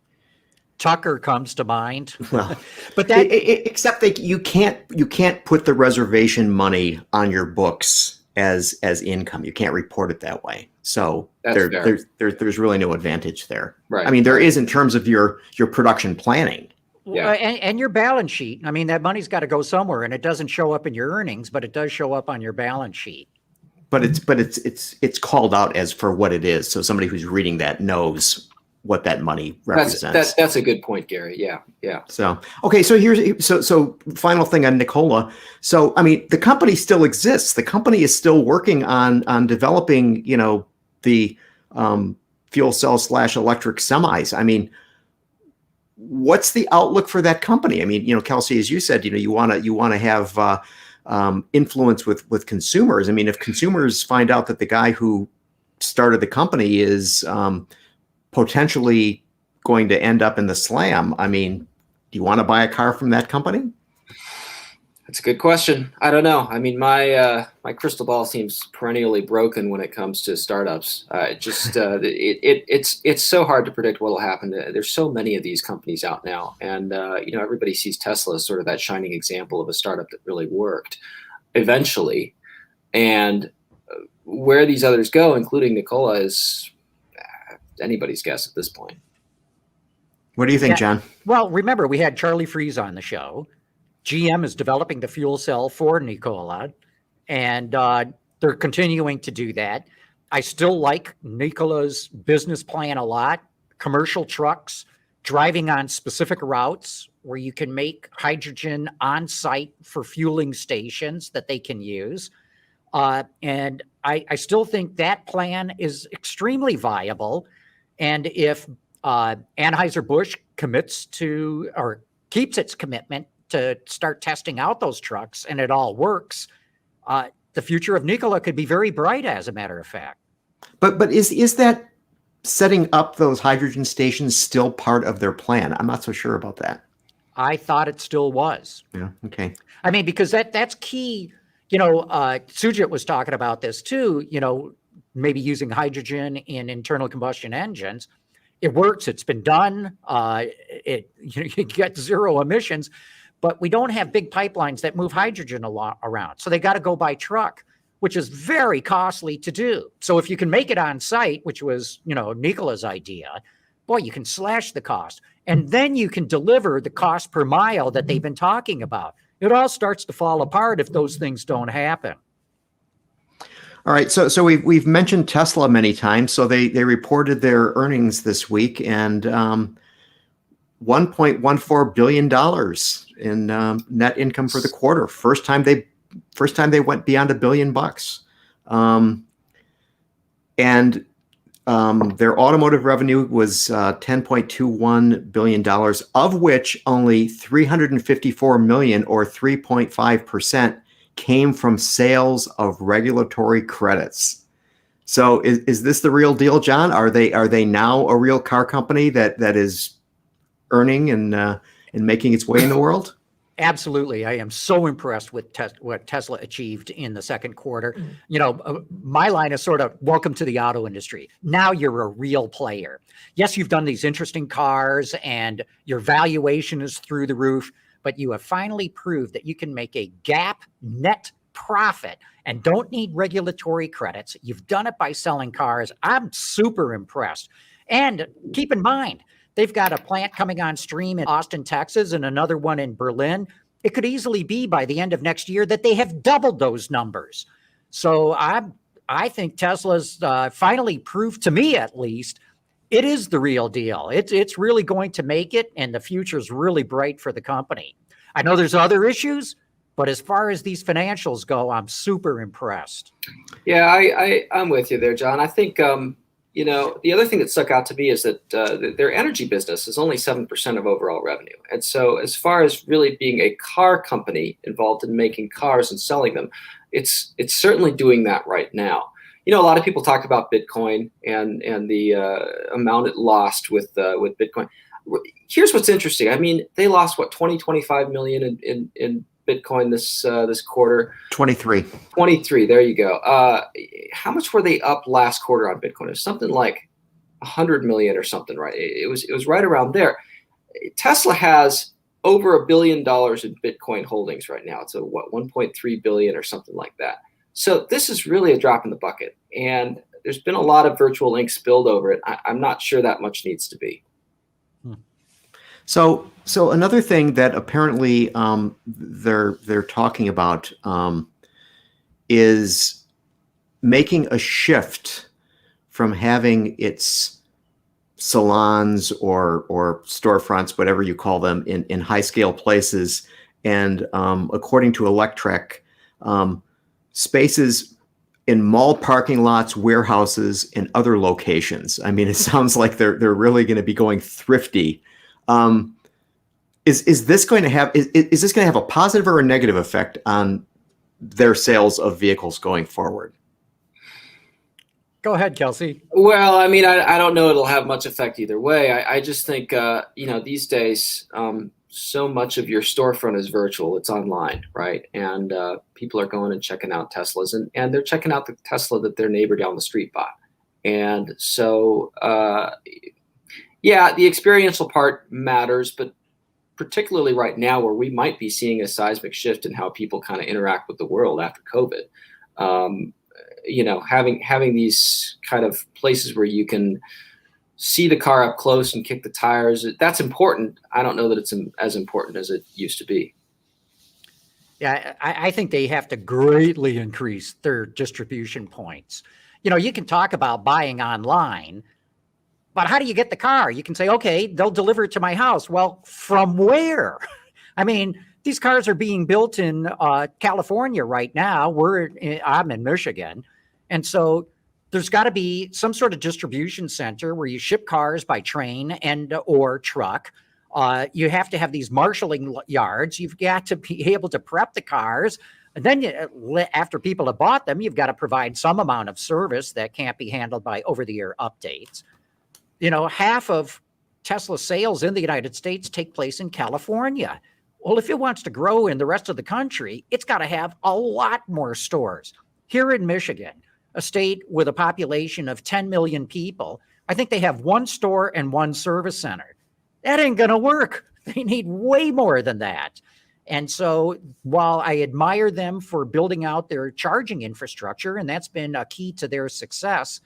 Tucker comes to mind. Well, but that except that you can't put the reservation money on your books as income. You can't report it that way. So there's really no advantage there. Right. I mean, there is in terms of your production planning. Yeah. And your balance sheet. I mean, that money's got to go somewhere, and it doesn't show up in your earnings, but it does show up on your balance sheet. But it's called out as for what it is. So somebody who's reading that knows what that money represents. That's a good point, Gary. Yeah. So, okay. So final thing on Nikola. So, I mean, the company still exists. The company is still working on developing, the fuel cell / electric semis. I mean, what's the outlook for that company? I mean, Kelsey, as you said, you want to have influence with consumers. I mean, if consumers find out that the guy who started the company is potentially going to end up in the slam, I mean, do you want to buy a car from that company? That's a good question. I don't know. I mean, my crystal ball seems perennially broken when it comes to startups. It's so hard to predict what will happen. There's so many of these companies out now, and everybody sees Tesla as sort of that shining example of a startup that really worked eventually. And where these others go, including Nikola, is anybody's guess at this point. What do you think, John? Well, remember, we had Charlie Freeze on the show. GM is developing the fuel cell for Nikola, and they're continuing to do that. I still like Nikola's business plan a lot. Commercial trucks, driving on specific routes where you can make hydrogen on site for fueling stations that they can use. And I still think that plan is extremely viable. And if Anheuser-Busch commits to, or keeps its commitment to start testing out those trucks, and it all works, the future of Nikola could be very bright, as a matter of fact. But is that setting up those hydrogen stations still part of their plan? I'm not so sure about that. I thought it still was. Yeah. Okay. I mean, because that's key. Sujit was talking about this too, maybe using hydrogen in internal combustion engines. It works. It's been done. You get zero emissions, but we don't have big pipelines that move hydrogen around. So they got to go by truck, which is very costly to do. So if you can make it on site, which was, Nikola's idea, boy, you can slash the cost. And then you can deliver the cost per mile that they've been talking about. It all starts to fall apart if those things don't happen. All right, so we've mentioned Tesla many times. So they reported their earnings this week, and $1.14 billion in net income for the quarter. First time they went beyond $1 billion. And their automotive revenue was $10.21 billion, of which only $354 million, or 3.5%, came from sales of regulatory credits. So is this the real deal, John? Are they now a real car company that is earning and making its way in the world? Absolutely. I am so impressed with what Tesla achieved in the second quarter. My line is sort of welcome to the auto industry. Now you're a real player. Yes, you've done these interesting cars and your valuation is through the roof, but you have finally proved that you can make a GAAP net profit and don't need regulatory credits. You've done it by selling cars. I'm super impressed. And keep in mind, they've got a plant coming on stream in Austin, Texas, and another one in Berlin. It could easily be by the end of next year that they have doubled those numbers. So I think Tesla's finally proved, to me at least, it is the real deal. It's really going to make it, and the future is really bright for the company. I know there's other issues, but as far as these financials go, I'm super impressed. Yeah, I'm with you there, John. I think the other thing that stuck out to me is that their energy business is only 7% of overall revenue. And so as far as really being a car company involved in making cars and selling them, it's certainly doing that right now. A lot of people talk about Bitcoin and the amount it lost with Bitcoin. Here's what's interesting. I mean, they lost 25 million in Bitcoin this quarter. 23. There you go. How much were they up last quarter on Bitcoin? It was something like 100 million or something, right? It was right around there. Tesla has over $1 billion in Bitcoin holdings right now. It's 1.3 billion or something like that. So this is really a drop in the bucket, and there's been a lot of virtual ink spilled over it. I'm not sure that much needs to be. So another thing that apparently they're talking about is making a shift from having its salons or storefronts, whatever you call them, in high scale places, and according to Electrek, spaces in mall parking lots, warehouses, and other locations. I mean, it sounds like they're really going to be going thrifty. Is this going to have a positive or a negative effect on their sales of vehicles going forward? Go ahead, Kelsey. Well, I mean, I don't know it'll have much effect either way. I just think these days so much of your storefront is virtual. It's online, right? And people are going and checking out Teslas, and they're checking out the Tesla that their neighbor down the street bought. And so, the experiential part matters, but particularly right now where we might be seeing a seismic shift in how people kind of interact with the world after COVID. Having these kind of places where you can see the car up close and kick the tires, that's important. I don't know that it's as important as it used to be. Yeah, I think they have to greatly increase their distribution points. You can talk about buying online, but how do you get the car? You can say, okay, they'll deliver it to my house. Well, from where? I mean, these cars are being built in California right now. I'm in Michigan. And so there's got to be some sort of distribution center where you ship cars by train and or truck. You have to have these marshaling yards. You've got to be able to prep the cars. And then after people have bought them, you've got to provide some amount of service that can't be handled by over-the-air updates. half of Tesla sales in the United States take place in California. Well, if it wants to grow in the rest of the country, it's got to have a lot more stores. Here in Michigan, a state with a population of 10 million people, I think they have one store and one service center. That ain't going to work. They need way more than that. And so while I admire them for building out their charging infrastructure, and that's been a key to their success,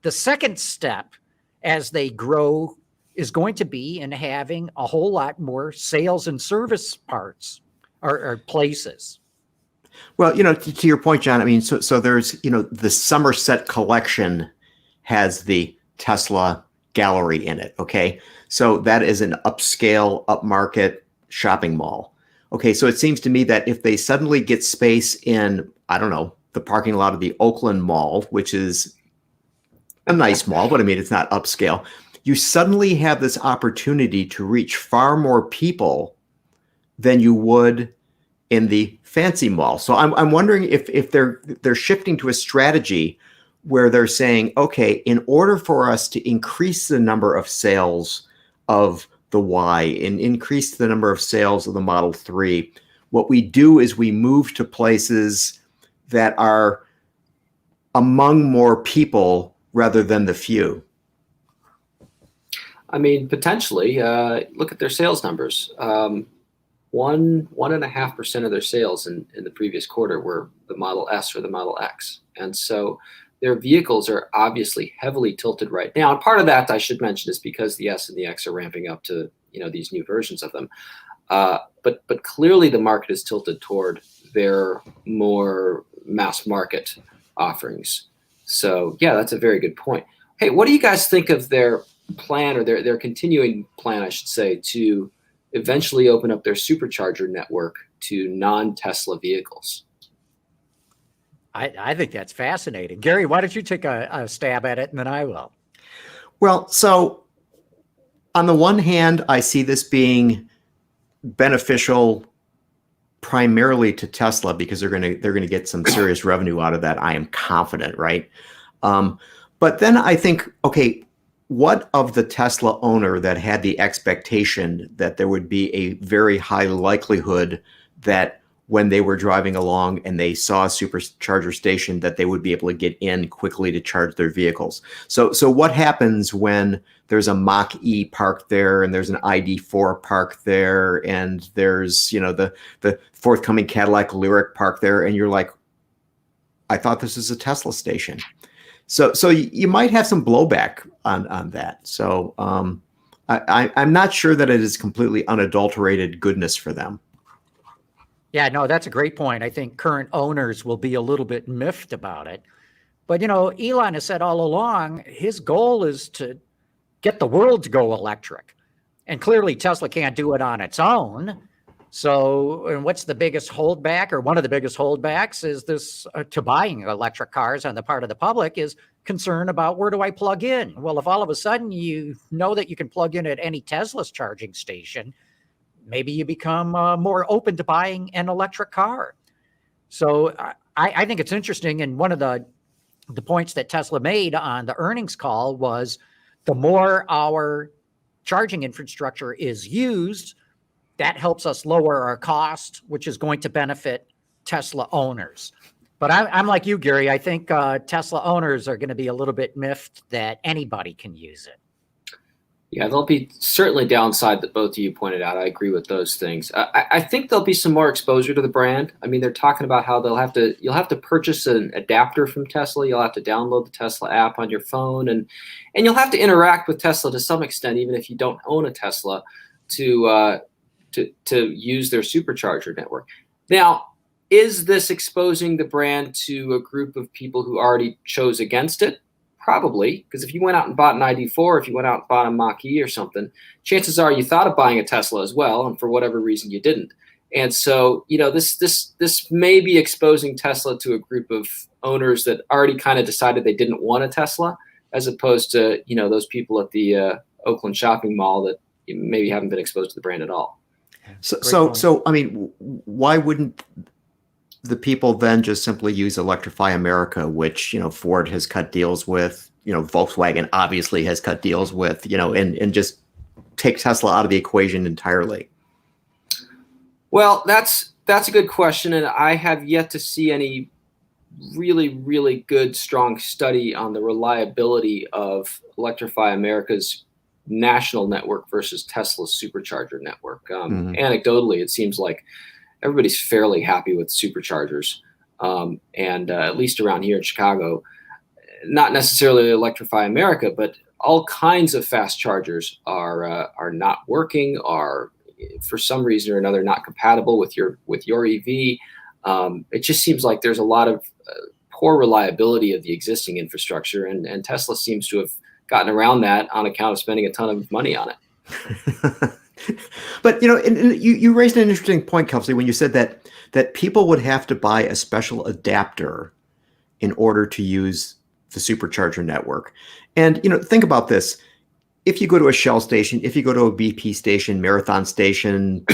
the second step as they grow is going to be in having a whole lot more sales and service parts or places. Well, to your point, John, I mean, so there's, the Somerset collection has the Tesla gallery in it. Okay. So that is an upscale, upmarket shopping mall. Okay. So it seems to me that if they suddenly get space in, I don't know, the parking lot of the Oakland Mall, which is a nice mall, but I mean, it's not upscale, you suddenly have this opportunity to reach far more people than you would in the fancy mall. So I'm wondering if they're shifting to a strategy where they're saying, okay, in order for us to increase the number of sales of the Y and increase the number of sales of the Model 3, what we do is we move to places that are among more people rather than the few. I mean, potentially, look at their sales numbers. 1.5% of their sales in the previous quarter were the Model S or the Model X. And so their vehicles are obviously heavily tilted right now. And part of that, I should mention, is because the S and the X are ramping up to, these new versions of them. But clearly the market is tilted toward their more mass market offerings. So yeah, that's a very good point. Hey, what do you guys think of their plan, or their continuing plan, I should say, to eventually open up their SuperCharger network to non-Tesla vehicles? I think that's fascinating. Gary, why don't you take a stab at it, and then I will. Well, so on the one hand, I see this being beneficial primarily to Tesla because they're going to get some serious revenue out of that. I am confident, right? But then I think, okay, what of the Tesla owner that had the expectation that there would be a very high likelihood that when they were driving along and they saw a supercharger station that they would be able to get in quickly to charge their vehicles? So what happens when there's a Mach-E parked there and there's an ID4 parked there and there's, the forthcoming Cadillac Lyriq parked there, and you're like, I thought this was a Tesla station. So you might have some blowback on that. So I'm not sure that it is completely unadulterated goodness for them. Yeah, no, that's a great point. I think current owners will be a little bit miffed about it. But, Elon has said all along, his goal is to get the world to go electric. And clearly Tesla can't do it on its own. So, and what's the biggest holdback, or one of the biggest holdbacks, is this to buying electric cars on the part of the public is concern about, where do I plug in? Well, if all of a sudden you know that you can plug in at any Tesla's charging station, maybe you become more open to buying an electric car. So I think it's interesting. And one of the points that Tesla made on the earnings call was the more our charging infrastructure is used, that helps us lower our cost, which is going to benefit Tesla owners. But I'm like you, Gary. I think Tesla owners are going to be a little bit miffed that anybody can use it. Yeah, there'll be certainly downside that both of you pointed out. I agree with those things. I think there'll be some more exposure to the brand. I mean, they're talking about how you'll have to purchase an adapter from Tesla. You'll have to download the Tesla app on your phone, and you'll have to interact with Tesla to some extent, even if you don't own a Tesla, to use their SuperCharger network. Now, is this exposing the brand to a group of people who already chose against it? Probably, because if you went out and bought an ID4, if you went out and bought a Mach-E or something, chances are you thought of buying a Tesla as well, and for whatever reason you didn't. And so, this may be exposing Tesla to a group of owners that already kind of decided they didn't want a Tesla, as opposed to, those people at the Oakland shopping mall that maybe haven't been exposed to the brand at all. So I mean, why wouldn't the people then just simply use Electrify America, which, Ford has cut deals with Volkswagen obviously has cut deals with, and just take Tesla out of the equation entirely? Well, that's a good question, and I have yet to see any really, really good, strong study on the reliability of Electrify America's national network versus Tesla's supercharger network. Anecdotally, it seems like everybody's fairly happy with superchargers, and at least around here in Chicago, not necessarily Electrify America, but all kinds of fast chargers are not working, are for some reason or another not compatible with your EV. It just seems like there's a lot of poor reliability of the existing infrastructure, and Tesla seems to have gotten around that on account of spending a ton of money on it. But you raised an interesting point, Kelsey, when you said that people would have to buy a special adapter in order to use the supercharger network. And think about this. If you go to a Shell station, if you go to a BP station, Marathon station,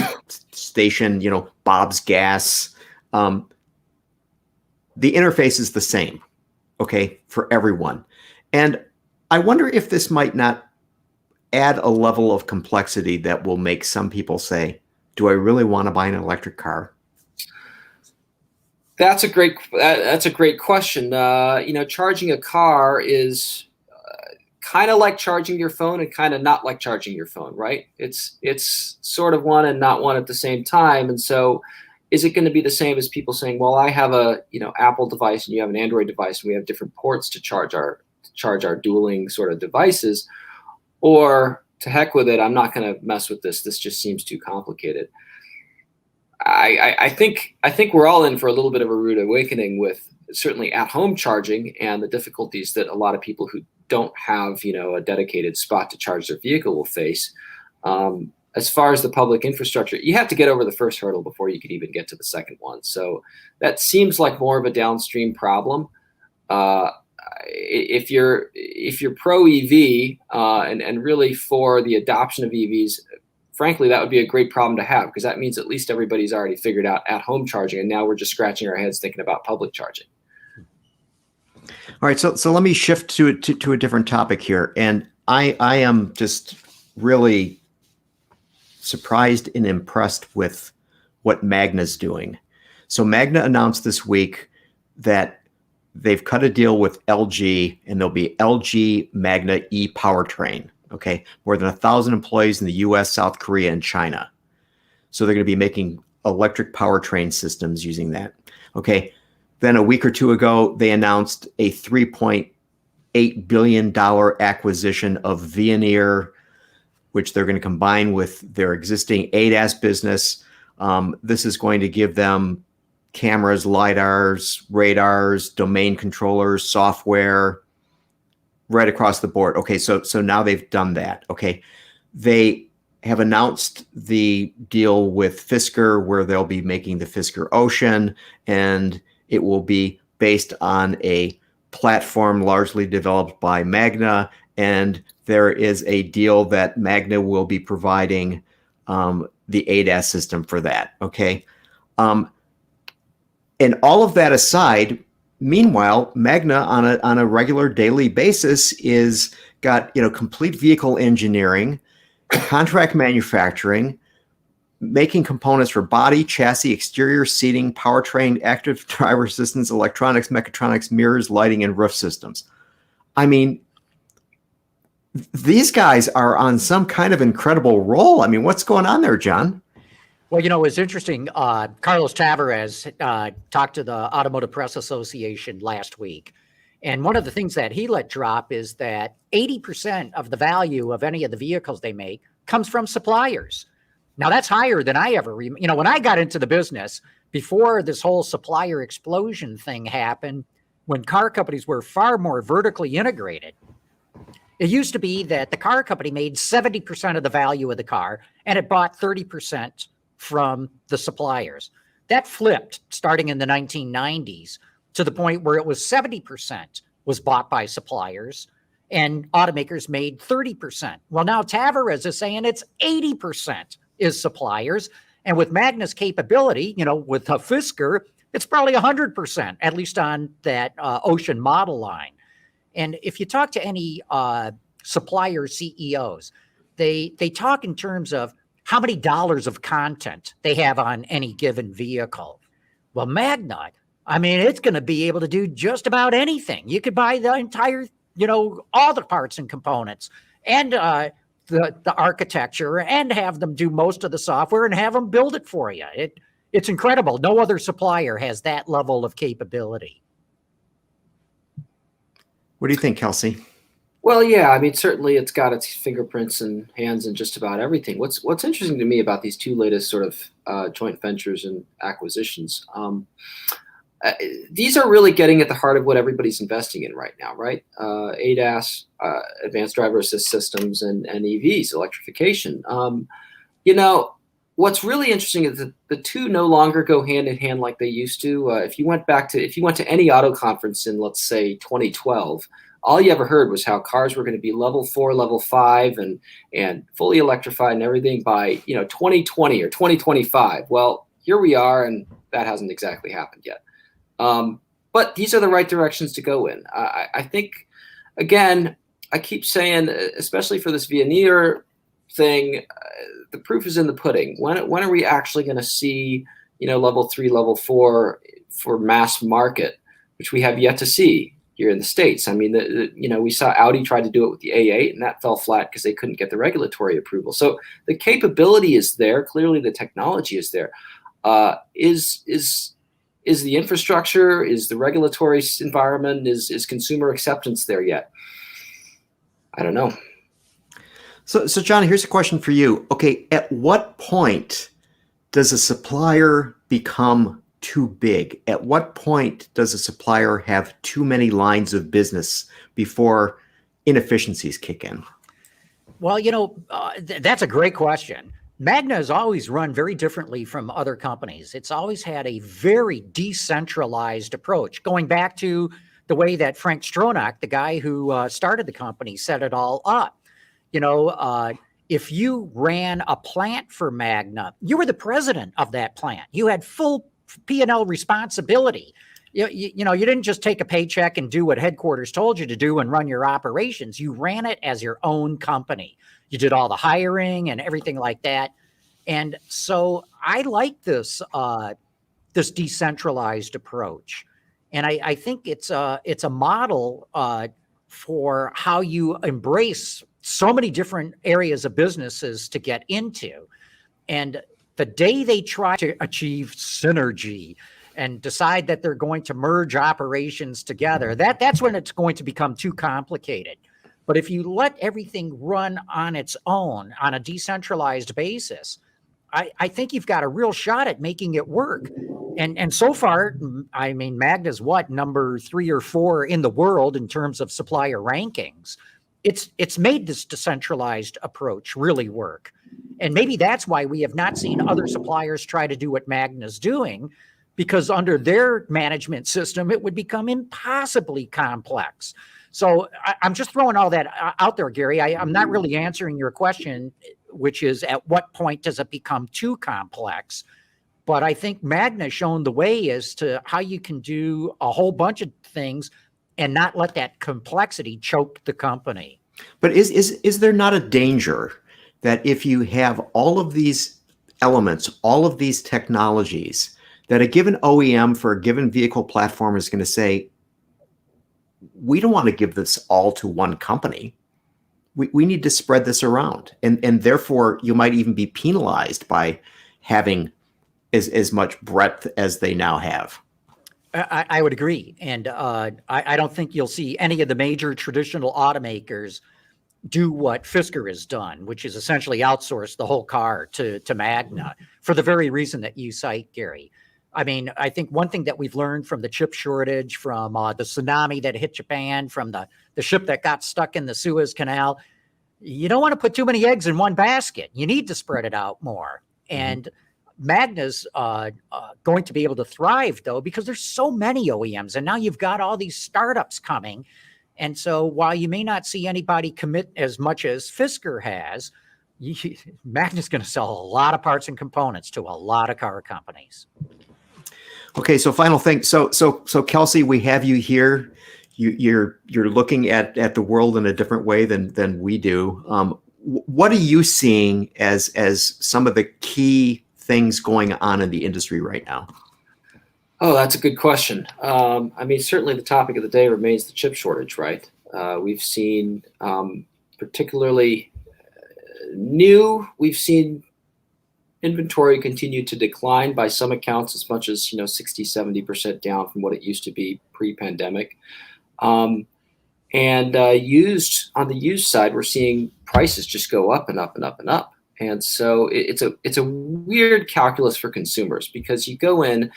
Bob's Gas, the interface is the same, okay, for everyone. And I wonder if this might not add a level of complexity that will make some people say, do I really want to buy an electric car? That's a great question. Charging a car is kind of like charging your phone and kind of not like charging your phone, right? It's sort of one and not one at the same time. And so is it going to be the same as people saying, well, I have a Apple device and you have an Android device and we have different ports to charge our dueling sort of devices? Or to heck with it, I'm not going to mess with this. This just seems too complicated. I think we're all in for a little bit of a rude awakening with certainly at-home charging and the difficulties that a lot of people who don't have a dedicated spot to charge their vehicle will face. As far as the public infrastructure, you have to get over the first hurdle before you can even get to the second one. So that seems like more of a downstream problem. If you're pro EV and really for the adoption of EVs, frankly, that would be a great problem to have, because that means at least everybody's already figured out at-home charging, and now we're just scratching our heads thinking about public charging. All right, so let me shift to a different topic here, and I am just really surprised and impressed with what Magna's doing. So Magna announced this week that they've cut a deal with LG, and there'll be LG Magna e-Powertrain. Okay, more than 1,000 employees in the U.S., South Korea, and China. So they're going to be making electric powertrain systems using that. Okay, then a week or two ago, they announced a $3.8 billion acquisition of Veoneer, which they're going to combine with their existing ADAS business. This is going to give them cameras, LiDARs, radars, domain controllers, software, right across the board. Okay, so now they've done that. Okay, they have announced the deal with Fisker, where they'll be making the Fisker Ocean, and it will be based on a platform largely developed by Magna. And there is a deal that Magna will be providing the ADAS system for that. Okay, and all of that aside, meanwhile, Magna on a regular daily basis is got complete vehicle engineering, contract manufacturing, making components for body, chassis, exterior seating, powertrain, active driver assistance, electronics, mechatronics, mirrors, lighting, and roof systems. I mean, these guys are on some kind of incredible roll. I mean, what's going on there, John? Well, it's interesting. Carlos Tavares talked to the Automotive Press Association last week. And one of the things that he let drop is that 80% of the value of any of the vehicles they make comes from suppliers. Now, that's higher than I ever remember. When I got into the business, before this whole supplier explosion thing happened, when car companies were far more vertically integrated, it used to be that the car company made 70% of the value of the car, and it bought 30% from the suppliers. That flipped starting in the 1990s to the point where it was 70% was bought by suppliers and automakers made 30%. Well, now Tavares is saying it's 80% is suppliers. And with Magna's capability, with a Fisker, it's probably 100%, at least on that Ocean model line. And if you talk to any supplier CEOs, they talk in terms of how many dollars of content they have on any given vehicle. Well, Magna, I mean, it's going to be able to do just about anything. You could buy the entire, all the parts and components and the architecture and have them do most of the software and have them build it for you. It's incredible. No other supplier has that level of capability. What do you think, Kelsey? Well, yeah, I mean, certainly it's got its fingerprints and hands in just about everything. What's interesting to me about these two latest sort of joint ventures and acquisitions, these are really getting at the heart of what everybody's investing in right now, right? ADAS, advanced driver assist systems, and EVs, electrification. What's really interesting is that the two no longer go hand in hand like they used to. If you went to any auto conference in, let's say, 2012, all you ever heard was how cars were going to be level 4, level 5, and fully electrified and everything by 2020 or 2025. Well, here we are, and that hasn't exactly happened yet. But these are the right directions to go in. I think, again, I keep saying, especially for this Veoneer thing, the proof is in the pudding. When are we actually going to see, level 3, level 4 for mass market, which we have yet to see here in the States? I mean, we saw Audi try to do it with the A8, and that fell flat because they couldn't get the regulatory approval. So the capability is there. Clearly, the technology is there. Is the infrastructure, is the regulatory environment, is consumer acceptance there yet? I don't know. So John, here's a question for you. Okay, at what point does a supplier become too big? At what point does a supplier have too many lines of business before inefficiencies kick in? Well, that's a great question. Magna has always run very differently from other companies. It's always had a very decentralized approach, going back to the way that Frank Stronach, the guy who started the company, set it all up. If you ran a plant for Magna, you were the president of that plant. You had full P&L responsibility. You didn't just take a paycheck and do what headquarters told you to do and run your operations. You ran it as your own company. You did all the hiring and everything like that. And so I like this decentralized approach. And I think it's a model for how you embrace so many different areas of businesses to get into. And the day they try to achieve synergy and decide that they're going to merge operations together, that's when it's going to become too complicated. But if you let everything run on its own on a decentralized basis, I think you've got a real shot at making it work. And so far, I mean, Magna's number 3 or 4 in the world in terms of supplier rankings. It's made this decentralized approach really work. And maybe that's why we have not seen other suppliers try to do what Magna's doing, because under their management system, it would become impossibly complex. So I'm just throwing all that out there, Gary. I'm not really answering your question, which is at what point does it become too complex? But I think Magna has shown the way as to how you can do a whole bunch of things and not let that complexity choke the company. But is there not a danger that if you have all of these elements, all of these technologies, that a given OEM for a given vehicle platform is going to say, we don't want to give this all to one company. We need to spread this around. And therefore, you might even be penalized by having as much breadth as they now have. I would agree. And I don't think you'll see any of the major traditional automakers do what Fisker has done, which is essentially outsource the whole car to Magna for the very reason that you cite, Gary. I mean, I think one thing that we've learned from the chip shortage, from the tsunami that hit Japan, from the ship that got stuck in the Suez Canal, you don't want to put too many eggs in one basket. You need to spread it out more. And Magna's going to be able to thrive, though, because there's so many OEMs. And now you've got all these startups coming. And so while you may not see anybody commit as much as Fisker has, Magna's going to sell a lot of parts and components to a lot of car companies. Okay, so final thing. So Kelsey, we have you here. you're looking at the world in a different way than we do. What are you seeing as some of the key things going on in the industry right now? Oh, that's a good question. I mean, certainly the topic of the day remains the chip shortage, right? We've seen, particularly we've seen inventory continue to decline by some accounts as much as 60, 70% down from what it used to be pre-pandemic. And on the used side, we're seeing prices just go up and up and up and up. And so it's a weird calculus for consumers, because you go in,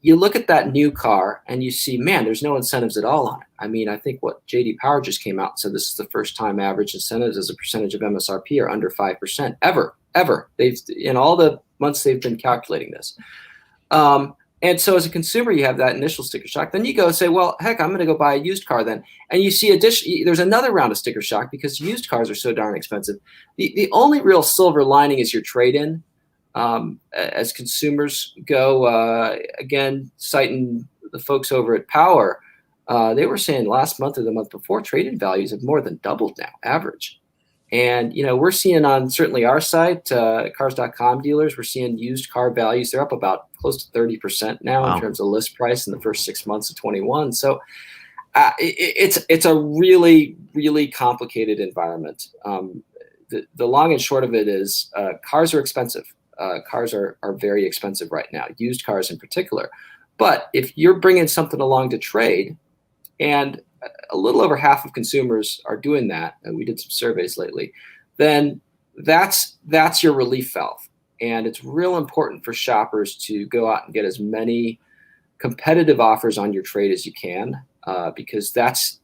you look at that new car and you see, man, there's no incentives at all on it. I mean, I think what JD Power just came out and said this is the first time average incentives as a percentage of MSRP are under 5% ever. They've, in all the months they've been calculating this. And so as a consumer, you have that initial sticker shock. Then you go say, well, heck, I'm going to go buy a used car then. And you see there's another round of sticker shock because used cars are so darn expensive. The only real silver lining is your trade-in. As consumers go, again, citing the folks over at Power, they were saying last month or the month before, trade-in values have more than doubled now, average. And, we're seeing on certainly our site, cars.com dealers, we're seeing used car values. They're up about close to 30% now in terms of list price in the first 6 months of 21. So it's a really, really complicated environment. The long and short of it is cars are expensive. Cars are very expensive right now, used cars in particular. But if you're bringing something along to trade, and a little over half of consumers are doing that, and we did some surveys lately, then that's your relief valve. And it's real important for shoppers to go out and get as many competitive offers on your trade as you can, because that's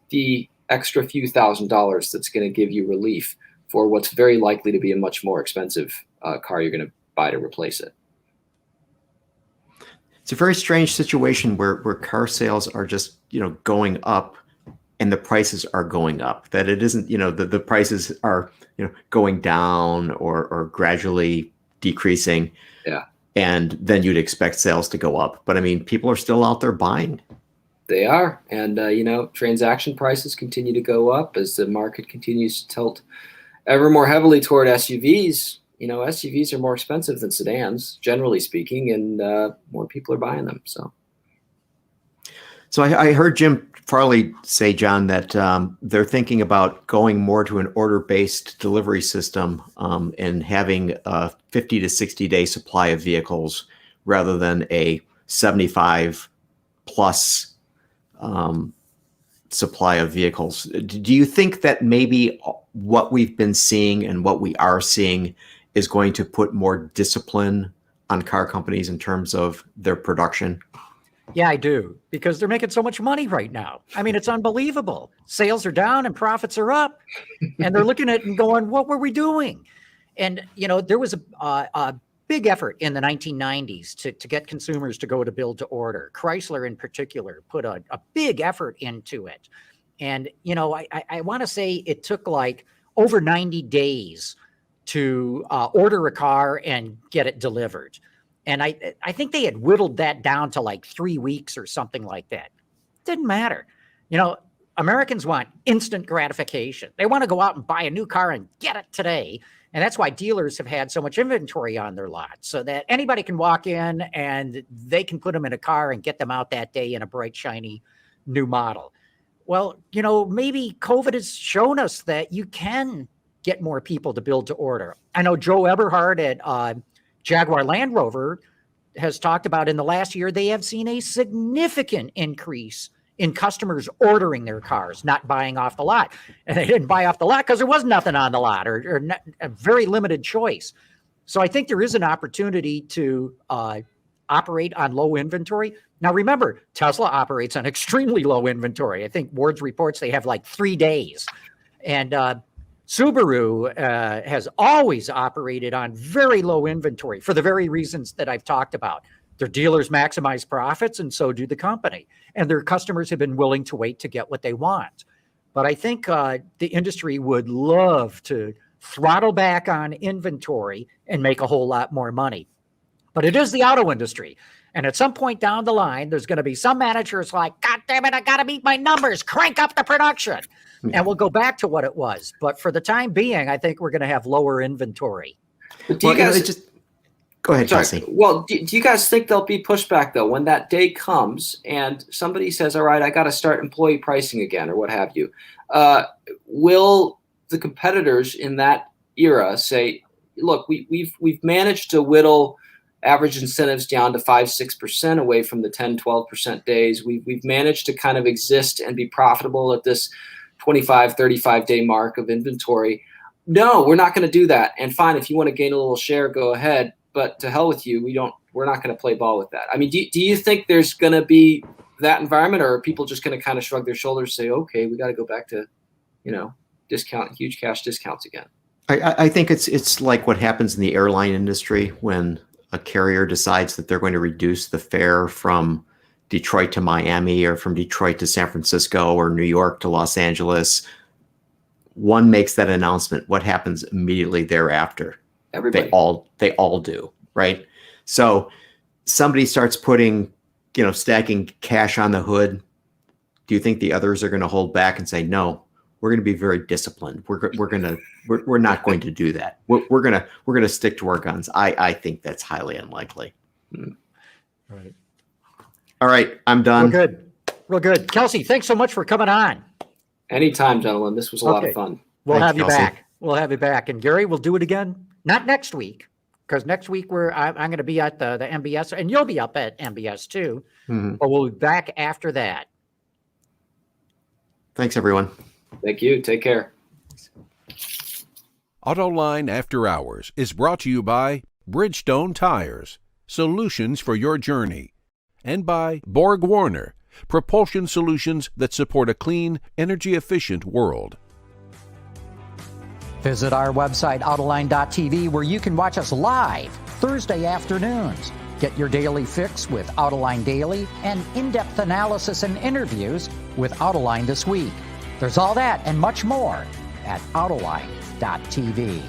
the extra few $1,000s that's going to give you relief for what's very likely to be a much more expensive car you're going to buy to replace it. It's a very strange situation where car sales are just, going up and the prices are going up. That it isn't, the prices are, going down or gradually decreasing. Yeah. And then you'd expect sales to go up. But I mean, people are still out there buying. They are. And, transaction prices continue to go up as the market continues to tilt ever more heavily toward SUVs. SUVs are more expensive than sedans, generally speaking, and more people are buying them. So I heard Jim Farley say, John, that they're thinking about going more to an order-based delivery system and having a 50 to 60-day supply of vehicles rather than a 75 plus supply of vehicles. Do you think that maybe what we've been seeing and what we are seeing is going to put more discipline on car companies in terms of their production? Yeah, I do, because they're making so much money right now. I mean, it's unbelievable. Sales are down and profits are up, and they're looking at it and going, what were we doing? And, there was a big effort in the 1990s to get consumers to go to build to order. Chrysler in particular put a big effort into it. And, I want to say it took like over 90 days to order a car and get it delivered. And I think they had whittled that down to like 3 weeks or something like that. Didn't matter. Americans want instant gratification. They want to go out and buy a new car and get it today. And that's why dealers have had so much inventory on their lot, so that anybody can walk in and they can put them in a car and get them out that day in a bright, shiny new model. Well, maybe COVID has shown us that you can get more people to build to order. I know Joe Eberhard at Jaguar Land Rover has talked about in the last year, they have seen a significant increase in customers ordering their cars, not buying off the lot. And they didn't buy off the lot because there was nothing on the lot or a very limited choice. So I think there is an opportunity to operate on low inventory. Now, remember, Tesla operates on extremely low inventory. I think Ward's reports they have like 3 days. And Subaru has always operated on very low inventory for the very reasons that I've talked about. Their dealers maximize profits, and so do the company. And their customers have been willing to wait to get what they want. But I think the industry would love to throttle back on inventory and make a whole lot more money. But it is the auto industry. And at some point down the line, there's going to be some managers like, God damn it, I got to meet my numbers, crank up the production. And we'll go back to what it was. But for the time being, I think we're going to have lower inventory. But do you guys go ahead, Kelsey. Well, do you guys think there'll be pushback though when that day comes and somebody says, all right, I got to start employee pricing again or what have you? Will the competitors in that era say, look, we've managed to whittle average incentives down to 5-6% away from the 10-12% days. We've managed to kind of exist and be profitable at this 25-35 day mark of inventory. No, we're not going to do that. And fine, if you want to gain a little share, go ahead. But to hell with you, we're not going to play ball with that. I mean, do you think there's going to be that environment, or are people just going to kind of shrug their shoulders and say, okay, we got to go back to, huge cash discounts again? I think it's like what happens in the airline industry when a carrier decides that they're going to reduce the fare from Detroit to Miami or from Detroit to San Francisco or New York to Los Angeles. One makes that announcement. What happens immediately thereafter? Everybody. They all do, right? So somebody starts putting, stacking cash on the hood. Do you think the others are going to hold back and say, no, we're going to be very disciplined. We're not going to do that. We're going to stick to our guns. I think that's highly unlikely. Right. All right, I'm done. Real good. Kelsey, thanks so much for coming on. Anytime, gentlemen. This was a lot of fun. We'll Thanks, have you Kelsey. back. We'll have you back. And Gary, we'll do it again. Not next week, because next week I'm going to be at the MBS, and you'll be up at MBS too. Mm-hmm. But we'll be back after that. Thanks, everyone. Thank you. Take care. Autoline After Hours is brought to you by Bridgestone Tires, solutions for your journey, and by Borg Warner, propulsion solutions that support a clean, energy-efficient world. Visit our website, Autoline.tv, where you can watch us live Thursday afternoons. Get your daily fix with Autoline Daily and in-depth analysis and interviews with Autoline This Week. There's all that and much more at Autoline.tv.